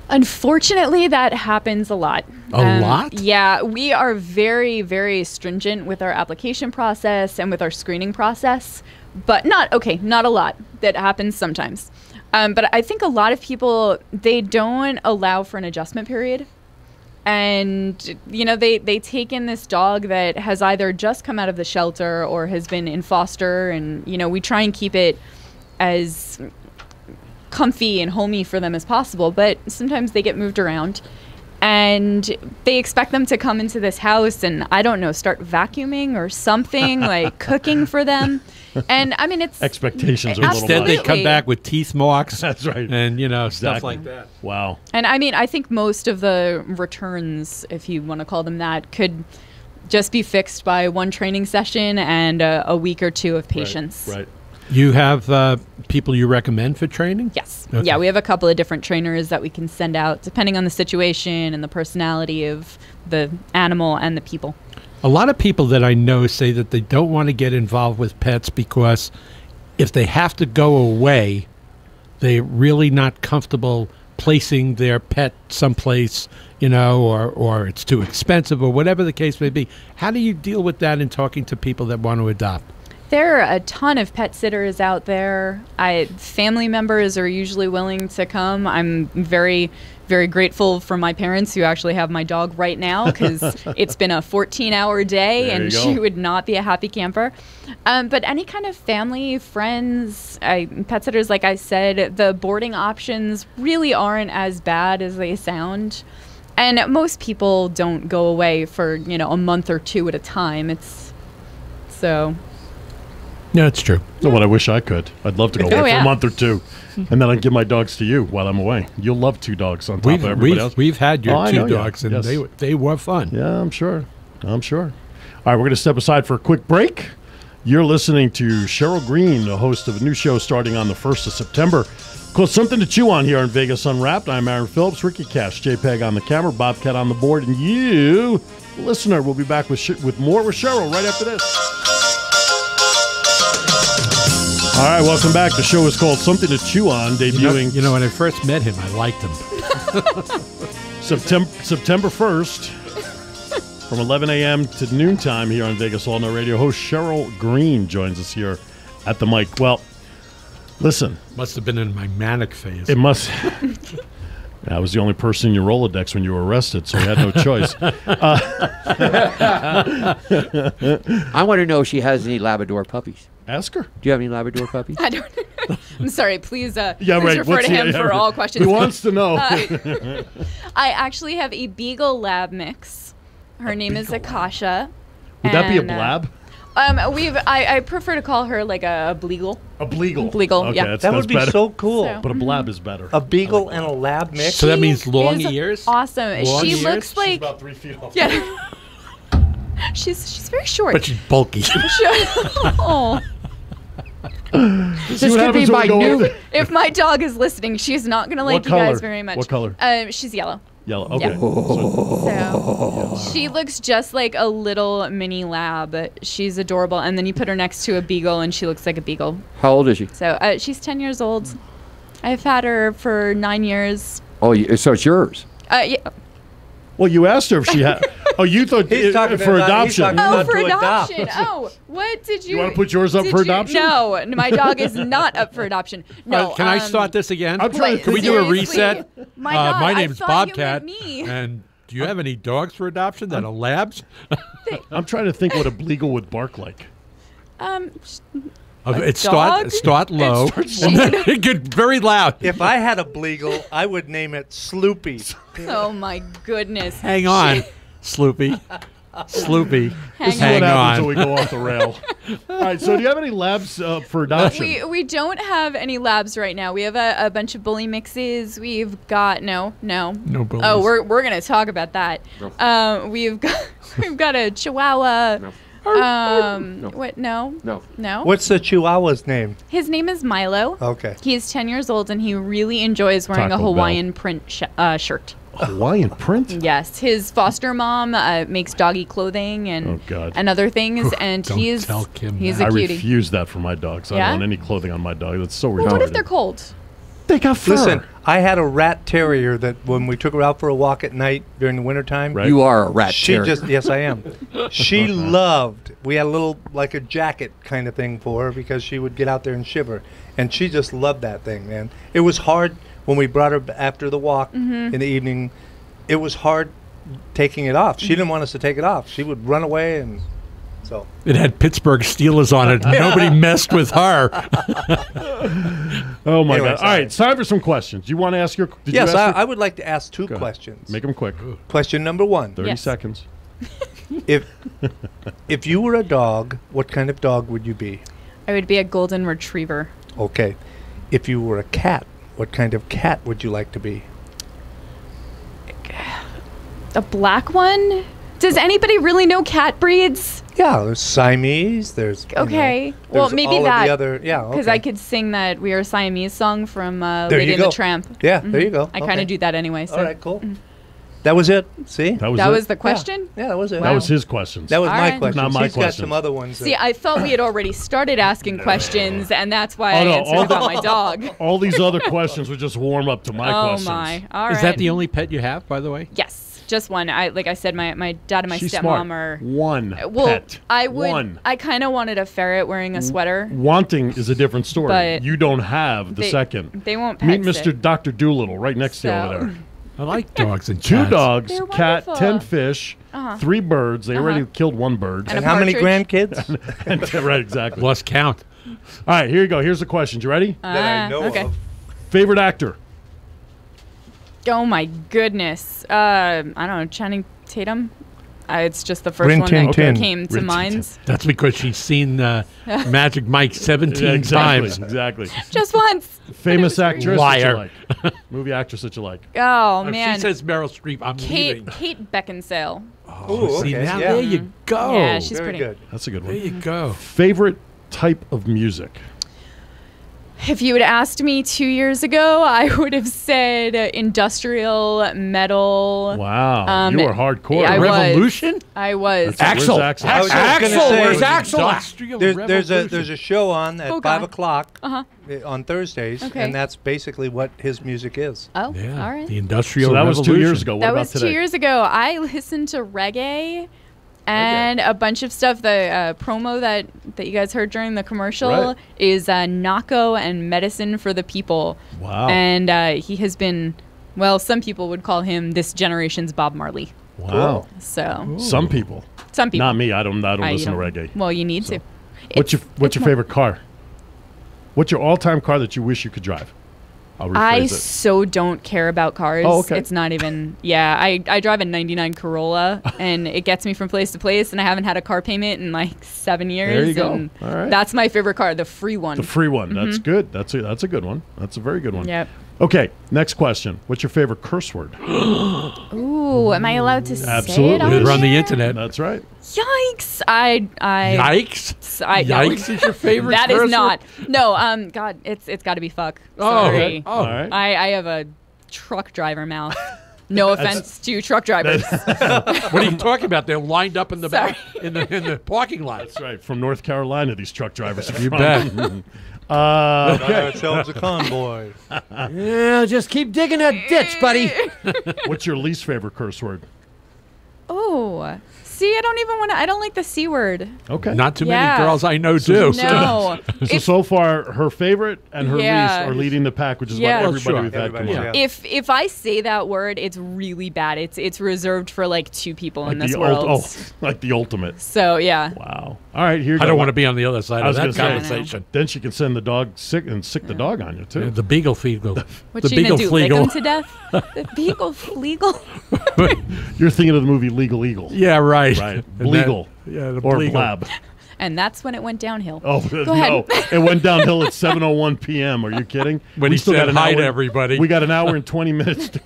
Unfortunately, that happens a lot. A lot? Yeah, we are very, very stringent with our application process and with our screening process, but not a lot. That happens sometimes. But I think a lot of people, they don't allow for an adjustment period. And, they take in this dog that has either just come out of the shelter or has been in foster. And, we try and keep it as comfy and homey for them as possible. But sometimes they get moved around. And they expect them to come into this house and, I don't know, start vacuuming or something, like cooking for them. And, I mean, it's... expectations are a little Instead, much. they come back with teeth marks. That's right. And, stuff Exactly. like that. Wow. And, I mean, I think most of the returns, if you want to call them that, could just be fixed by one training session and a week or two of patience. Right. You have people you recommend for training? Yes. Okay. Yeah, we have a couple of different trainers that we can send out depending on the situation and the personality of the animal and the people. A lot of people that I know say that they don't want to get involved with pets because if they have to go away, they're really not comfortable placing their pet someplace, or it's too expensive or whatever the case may be. How do you deal with that in talking to people that want to adopt? There are a ton of pet sitters out there. Family members are usually willing to come. I'm very, very grateful for my parents who actually have my dog right now because it's been a 14-hour day There and you she go. would not be a happy camper. But any kind of family, friends, pet sitters, like I said, the boarding options really aren't as bad as they sound. And most people don't go away for, a month or two at a time. Yeah, it's true. So what I wish I could. I'd love to go away for yeah. a month or two, and then I'd give my dogs to you while I'm away. You'll love 2 dogs on top of everybody else. We've had your I 2 know, dogs, yeah. and Yes. they were fun. Yeah, I'm sure. All right, we're going to step aside for a quick break. You're listening to Sheryl Green, the host of a new show starting on the 1st of September called Something to Chew On here on Vegas Unwrapped. I'm Aaron Phillips, Ricky Cash, JPEG on the camera, Bobcat on the board, and you, listener, will be back with more with Sheryl right after this. All right, welcome back. The show is called Something to Chew On, debuting... When I first met him, I liked him. September 1st, from 11 a.m. to noontime here on Vegas All Night Radio. Host Sheryl Green joins us here at the mic. Well, listen. Must have been in my manic phase. It must. I was the only person in your Rolodex when you were arrested, so you had no choice. I want to know if she has any Labrador puppies. Ask her. Do you have any Labrador puppies? I don't know. I'm sorry. Please, please right. refer to him for all questions. He wants to know. I actually have a Beagle Lab mix. Her name is Akasha. Would that be a blab? I prefer to call her like a bleagle. A bleagle. Bleagle, Okay, yeah. That would be better. so cool. So- But a blab is better. A beagle and a lab mix. So that means long She is ears? Awesome. Long She ears? looks She's like about 3 feet off. yeah. She's very short. But she's bulky. Oh. This what could be happens when my we go new. with it. If my dog is listening, she's not gonna like What you guys color? very much. What color? She's yellow. Yellow. Okay. Yeah. So she looks just like a little mini lab. She's adorable. And then you put her next to a beagle, and she looks like a beagle. How old is she? So she's 10 years old. I've had her for 9 years. Oh, so it's yours. Yeah. Well, you asked her if she had. Oh, you thought He's talking for about- he's adoption. talking Oh, Not for to adopt. adoption. Oh, what did you? You wanna put yours up did for you- adoption? No, my dog is not up for adoption. No. Can I start this again? I'm trying to Can we do a seriously, reset? My God, my I name's thought you Bobcat. meant me. And do you have any dogs for adoption that are labs? I'm trying to think what a bleagle would bark like. Start low. And then it get very loud. If I had a bleagle, I would name it Sloopy. Oh my goodness. Hang on, Sloopy. Sloopy. This is Hang what happens on. when we go off the rail. All right, so do you have any labs for adoption? We don't have any labs right now. We have a bunch of bully mixes. We've got no. No bullies. Oh, we're gonna talk about that. We've got a Chihuahua. No. What? No. No. What's the Chihuahua's name? His name is Milo. Okay. He's 10 years old and he really enjoys wearing Taco a Bell. Hawaiian print shirt. Hawaiian print? Yes, his foster mom makes doggy clothing and other things, and Don't he's tell Kim he's that. a I cutie. refuse that for my dogs. I Yeah? don't want any clothing on my dog. That's so retarded. Well, what if they're cold? They got fur. Listen, I had a rat terrier that when we took her out for a walk at night during the wintertime, Right. You are a rat she terrier. yes, I am. She loved, we had a little, like a jacket kind of thing for her because she would get out there and shiver. And she just loved that thing, man. It was hard when we brought her after the walk in the evening. It was hard taking it off. She didn't want us to take it off. She would run away, and so. It had Pittsburgh Steelers on it. Nobody messed with her. Oh, my Anyway, God. All sorry. right, it's time for some questions. You want to ask your... Did Yes, you ask I would like to ask two Go ahead. questions. Make them quick. Question number one. 30 Yes. seconds. If you were a dog, what kind of dog would you be? I would be a golden retriever. Okay. If you were a cat, what kind of cat would you like to be? A black one? Does anybody really know cat breeds? Yeah, there's Siamese. There's Okay. Well, there's maybe all that. Of the other, yeah, Because okay. I could sing that We Are Siamese song from There Lady you and the go. Tramp. Yeah, there you go. I kind Okay. of do that anyway. So. All right, cool. That was it. See, That was That it? was the question? yeah, that was it. That was his questions. That was All my right. question. Not my He's got questions. some other ones. See, I thought we had already started asking questions, and that's why I no, answered all about my dog. All these other questions would just warm up to my Oh, questions. my. All right. Is that the only pet you have, by the way? Yes, just one. Like I said, my dad and my She's stepmom smart. are. One Well, pet. I would. One. I kind of wanted a ferret wearing a sweater. Wanting is a different story. But you don't have the they- second. They won't Meet pet Mr. sit. Dr. Doolittle right next to you over So- there. I like dogs and Two cats. dogs, They're cat, wonderful. 10 fish, 3 birds. They already killed 1 bird. And And a how many partridge. grandkids? Right, exactly. Lost count. All right, here you go. Here's the questions. You ready? that I know okay. of. Favorite actor? Oh my goodness. I don't know. Channing Tatum. It's just the first Rin one Tin that Tin. came to mind. That's because she's seen Magic Mike 17 exactly, times. Exactly. Just once. Famous actress Liar. that you like. Movie actress that you like. Oh, If man. she says Meryl Streep, I'm leaving. Kate Beckinsale. Ooh, See, okay, now yeah. there you go. Yeah, she's Very pretty good. That's a good There one. you go. Favorite type of music? If you had asked me 2 years ago, I would have said industrial metal. Wow. You were hardcore. I was. Revolution? I was. Axel. was just gonna say, Where's Axel? Industrial There's Revolution. a show on at Okay. 5 o'clock Uh-huh. on Thursdays, Okay. and that's basically what his music is. Oh, Yeah, all right. the Industrial So that was Revolution. 2 years ago. What That about was today? 2 years ago. I listened to reggae and a bunch of stuff. The promo that you guys heard during the commercial Right. is Nako and Medicine for the People. Wow. And he has been, well, some people would call him this generation's Bob Marley. Wow. So Some people. some people. Not me. I don't You listen to don't- reggae. Well, you need So. to. What's your it's more- favorite car? What's your all-time car that you wish you could drive? I'll rephrase I it. so don't care about cars. Oh, okay. It's not even. Yeah, I drive a '99 Corolla, and it gets me from place to place. And I haven't had a car payment in like 7 years. There you go. And All right. that's my favorite car, the free one. The free one. That's good. That's a good one. That's a very good one. Yep. Okay, next question. What's your favorite curse word? Ooh, am I allowed to say Absolutely. it on They're on the here? internet. That's right. Yikes! Yikes! I Yikes is your favorite That curse is not. word? No. God, it's got to be fuck. Oh, Sorry. oh. All right. I have a truck driver mouth. No offense to truck drivers. What are you talking about? They're lined up in the Sorry. back, in the parking lot. That's right. From North Carolina, these truck drivers are You from. bet. Got ourselves a convoy. Yeah, just keep digging that ditch, buddy. What's your least favorite curse word? Oh, see, I don't even want to. I don't like the C word. Okay. Not too Yeah. many girls I know do. No. So far, her favorite and her Yeah. least are leading the pack, which is Yeah. what Well, everybody sure. we've had come Everybody, on. yeah. If I say that word, it's really bad. It's reserved for like 2 people in this the world. like the ultimate. So yeah. Wow. All right, here you I go. don't want to be on the other side I of was that gonna say, conversation. Then she can send the dog sick the dog on you too. The Beagle Fleagle. What the you gonna Beagle do? Lick Fleagle. them to death? The Beagle Fleagle. You're thinking of the movie Legal Eagle. Yeah, right. Right. And Bleagle. Yeah, the Or Bleagle. Blab. And that's when it went downhill. Oh, Go ahead. no. It went downhill at 7:01 p.m. Are you kidding? When We he still said got an hi hour- to everybody. We got an hour and 20 minutes to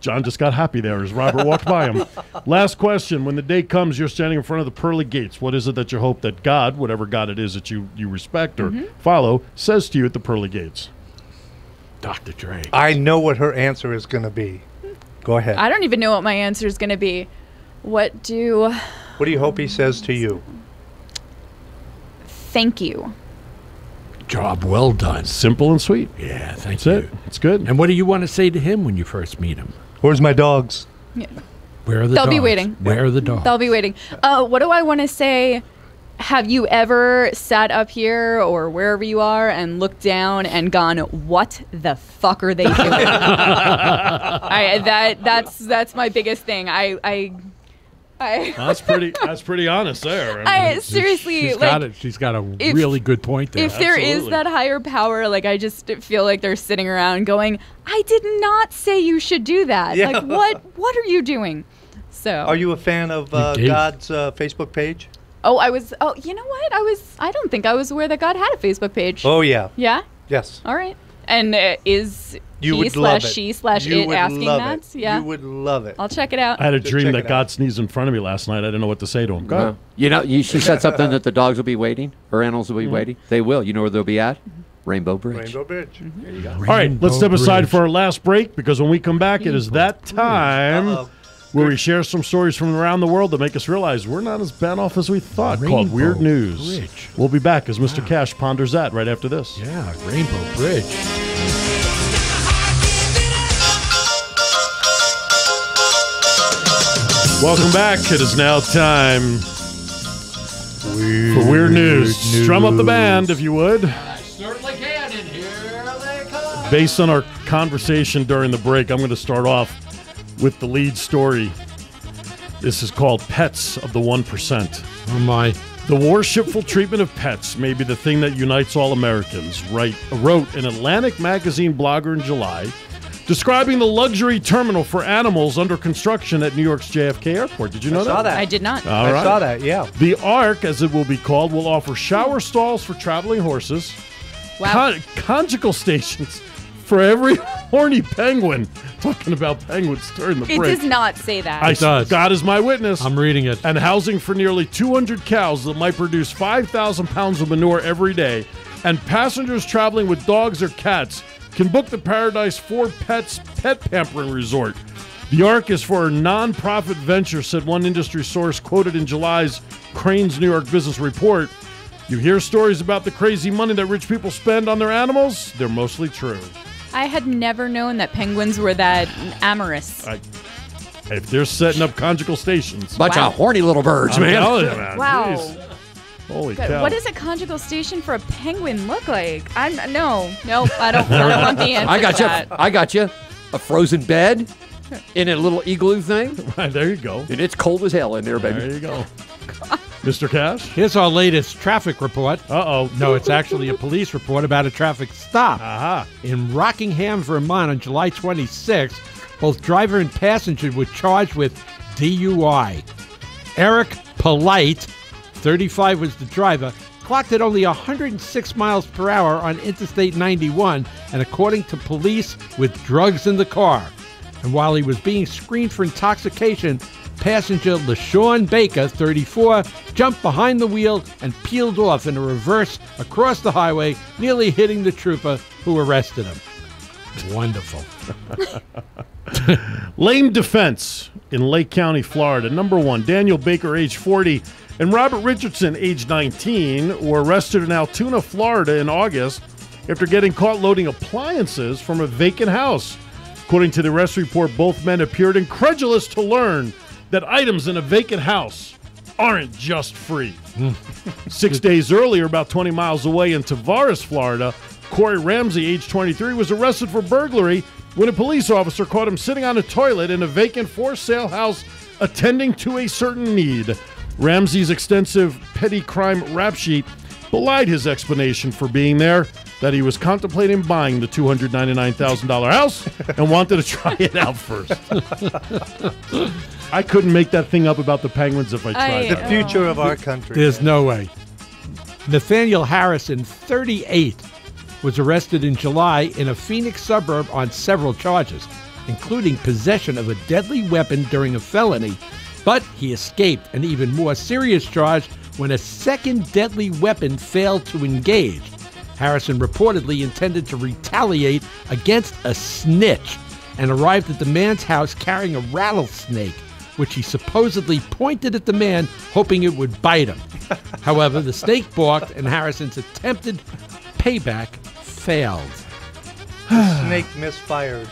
John just got happy there as Robert walked by him. Last question. When the day comes, you're standing in front of the pearly gates. What is it that you hope that God, whatever God it is that you respect or follow, says to you at the pearly gates? Dr. Dre. I know what her answer is going to be. Go ahead. I don't even know what my answer is going to be. What do What do you hope he says to you? thank you? Job well done. Simple and sweet. Yeah, thank That's you. it. It's good. And what do you want to say to him when you first meet him? Where's my dogs? Yeah. Where are the They'll dogs? be waiting. Where are the dogs? They'll be waiting. What do I want to say? Have you ever sat up here or wherever you are and looked down and gone, "What the fuck are they doing?" That's my biggest thing. That's pretty honest there. I seriously She's got a if- really good point there. if there is Absolutely. that higher power, like I just feel like they're sitting around going, "I did not say you should do that. Yeah. Like what are you doing?" So Are you a fan of did. God's Facebook page? you know what? I don't think I was aware that God had a Facebook page. Oh, yeah. Yeah? Yes. All right. And is You he would love slash it. she slash You it would asking love that? it. Yeah. You would love it. I'll check it out. I had a Just dream check that it out. God sneezed in front of me last night. I didn't know what to say to him. Go ahead. You know, she said something that the dogs will be waiting, or animals will be waiting. They will. You know where they'll be at? Rainbow Bridge. Rainbow Bridge. All right, let's step aside Bridge. for our last break because when we come back, it is that time Uh-oh. where we share some stories from around the world that make us realize we're not as bad off as we thought, called Rainbow Weird News. Bridge. We'll be back as Mr. Cash ponders that right after this. Yeah, Rainbow Bridge. Welcome back. It is now time for Weird News. Strum up the band, if you would. I certainly can, and here they come. Based on our conversation during the break, I'm going to start off with the lead story. This is called Pets of the 1%. Oh, my. The worshipful treatment of pets may be the thing that unites all Americans, wrote an Atlantic magazine blogger in July. describing the luxury terminal for animals under construction at New York's JFK Airport. Did you know I saw that. I did not. All right. I saw that, yeah. The Ark, as it will be called, will offer shower stalls for traveling horses, Wow. conjugal stations for every horny penguin. Talking about penguins during the It break. does not say that. It does. God is my witness. I'm reading it. And housing for nearly 200 cows that might produce 5,000 pounds of manure every day. And passengers traveling with dogs or cats can book the Paradise 4 Pets Pet Pampering Resort. The Ark is for a non-profit venture, said one industry source quoted in July's Crane's New York Business Report. You hear stories about the crazy money that rich people spend on their animals? They're mostly true. I had never known that penguins were that amorous. If they're setting up conjugal stations. Bunch of horny little birds, I'm man. telling you, man. Wow. Jeez. Holy Good. cow. What does a conjugal station for a penguin look like? No, I don't want the answer. I got to you. that. I got you. A frozen bed in a little igloo thing, Right, there you go. and it's cold as hell in there, baby. There you go. Mr. Cash? Here's our latest traffic report. Uh-oh. No, it's actually a police report about a traffic stop. Aha. In Rockingham, Vermont on July 26th, both driver and passenger were charged with DUI. Eric Polite, 35 was the driver, clocked at only 106 miles per hour on Interstate 91, and according to police, with drugs in the car. And while he was being screened for intoxication, passenger LaShawn Baker, 34, jumped behind the wheel and peeled off in a reverse across the highway, nearly hitting the trooper who arrested him. Wonderful. Lame defense in Lake County, Florida. Number one, Daniel Baker, age 40, and Robert Richardson, age 19, were arrested in Altoona, Florida in August after getting caught loading appliances from a vacant house. According to the arrest report, both men appeared incredulous to learn that items in a vacant house aren't just free. 6 days earlier, about 20 miles away in Tavares, Florida, Corey Ramsey, age 23, was arrested for burglary when a police officer caught him sitting on a toilet in a vacant for-sale house attending to a certain need. Ramsey's extensive petty crime rap sheet belied his explanation for being there, that he was contemplating buying the $299,000 house and wanted to try it out first. I couldn't make that thing up about the Penguins if I tried. The future of our country. There's no way. Nathaniel Harrison, 38, was arrested in July in a Phoenix suburb on several charges, including possession of a deadly weapon during a felony, but he escaped an even more serious charge when a second deadly weapon failed to engage. Harrison reportedly intended to retaliate against a snitch and arrived at the man's house carrying a rattlesnake, which he supposedly pointed at the man, hoping it would bite him. However, the snake balked and Harrison's attempted payback failed. Snake misfired.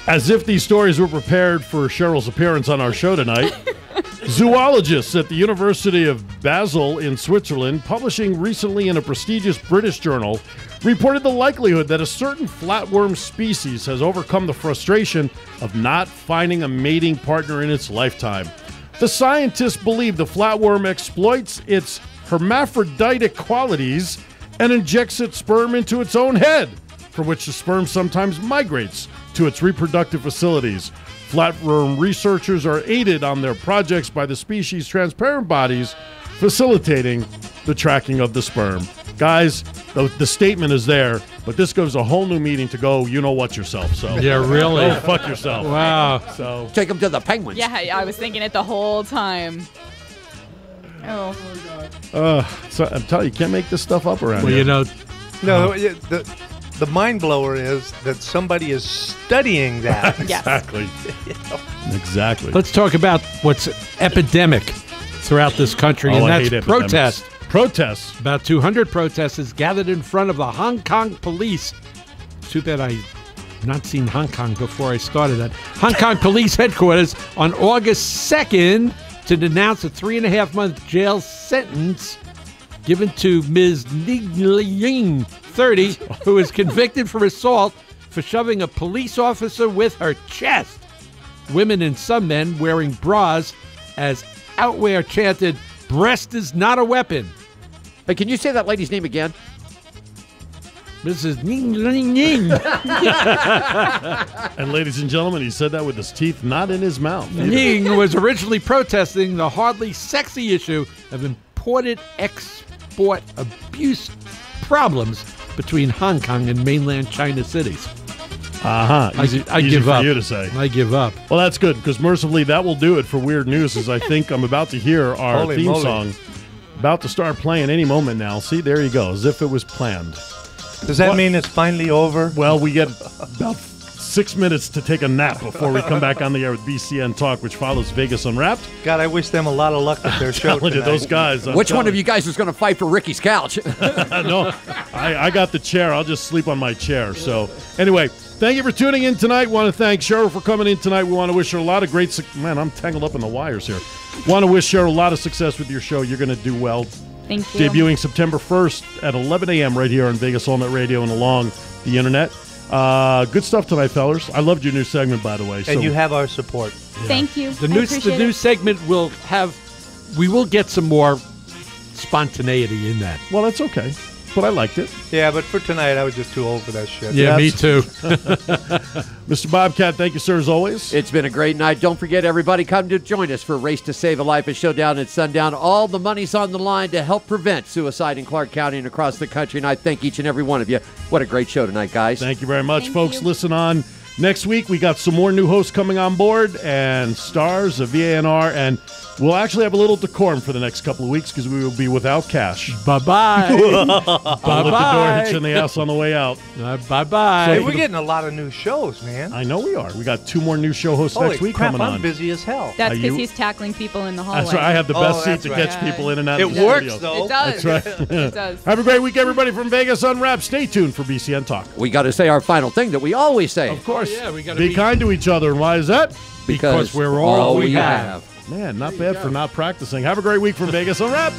As if these stories were prepared for Cheryl's appearance on our show tonight, zoologists at the University of Basel in Switzerland, publishing recently in a prestigious British journal, reported the likelihood that a certain flatworm species has overcome the frustration of not finding a mating partner in its lifetime. The scientists believe the flatworm exploits its hermaphroditic qualities and injects its sperm into its own head, for which the sperm sometimes migrates to its reproductive facilities. Flatworm researchers are aided on their projects by the species' transparent bodies, facilitating the tracking of the sperm. Guys, the statement is there, but this goes a whole new meening to go, you know what yourself. So Yeah, really? Go fuck yourself. Wow. So Take them to the Penguins. Yeah, I was thinking it the whole time. Oh. so I'm telling you, can't make this stuff up around Well, here. you know, No, the mind blower is that somebody is studying that. Yes. Exactly. Exactly. let's talk about what's epidemic throughout this country, and I that's hate epidemics. protest. Protests. About 200 protesters gathered in front of the Hong Kong police. Too bad I not seen Hong Kong before I started that. Hong Kong police headquarters on August 2nd to denounce a 3.5-month jail sentence given to Ms. Ning, 30, who is convicted for assault for shoving a police officer with her chest. Women and some men wearing bras as outwear chanted, "Breast is not a weapon." Hey, can you say that lady's name again? Mrs. Ning Ning Ning. And ladies and gentlemen, he said that with his teeth not in his mouth. Ning was originally protesting the hardly sexy issue of imported export abuse problems between Hong Kong and mainland China cities. Easy I give for up. you to say. I give up. Well, that's good, because mercifully that will do it for Weird News, as I think I'm about to hear our Holy theme moly. song about to start playing any moment now. See, there you go, as if it was planned. Does that mean it's finally over? Well, we get about 6 minutes to take a nap before we come back on the air with BCN Talk, which follows Vegas Unwrapped. God, I wish them a lot of luck at their show Telling you, tonight. those guys. Which one of you guys is going to fight for Ricky's couch? No, I got the chair. I'll just sleep on my chair. So, anyway, thank you for tuning in tonight. Want to thank Sheryl for coming in tonight. We want to wish her a lot of great man, I'm tangled up in the wires here. Want to wish Sheryl a lot of success with your show. You're going to do well. Thank you. Debuting September 1st at 11 a.m. right here on Vegas All Net Radio and along the internet. Good stuff tonight, fellers. I loved your new segment, by the way. And you have our support. Thank you. The I new appreciate the new it. segment we will get some more spontaneity in that. Well, that's okay. But I liked it. Yeah, but for tonight, I was just too old for that shit. Yeah, me too. Mr. Bobcat, thank you, sir, as always. It's been a great night. Don't forget, everybody, come to join us for Race to Save a Life, a showdown at sundown. All the money's on the line to help prevent suicide in Clark County and across the country. And I thank each and every one of you. What a great show tonight, guys. Thank you very much, Thank folks. you. Listen on next week. We got some more new hosts coming on board and stars of VANR, and we'll actually have a little decorum for the next couple of weeks because we will be without cash. Bye-bye. I'll let the door hit you in the ass on the way out. Bye-bye. Hey, we're getting a lot of new shows, man. I know we are. We got 2 more new show hosts Holy next week crap, coming I'm on. busy as hell. That's Are because you- he's tackling people in the hallway. That's right. I have the best seat that's to right. catch people in and out It of the works, studio. though. It does. That's right. It does. Have a great week, everybody, from Vegas Unwrapped. Stay tuned for BCN Talk. We got to say our final thing that we always say. Of course. yeah, we gotta be be- kind to each other. And why is that? Because we're all we have. Man, not bad for not practicing. Have a great week from Vegas Unwrapped.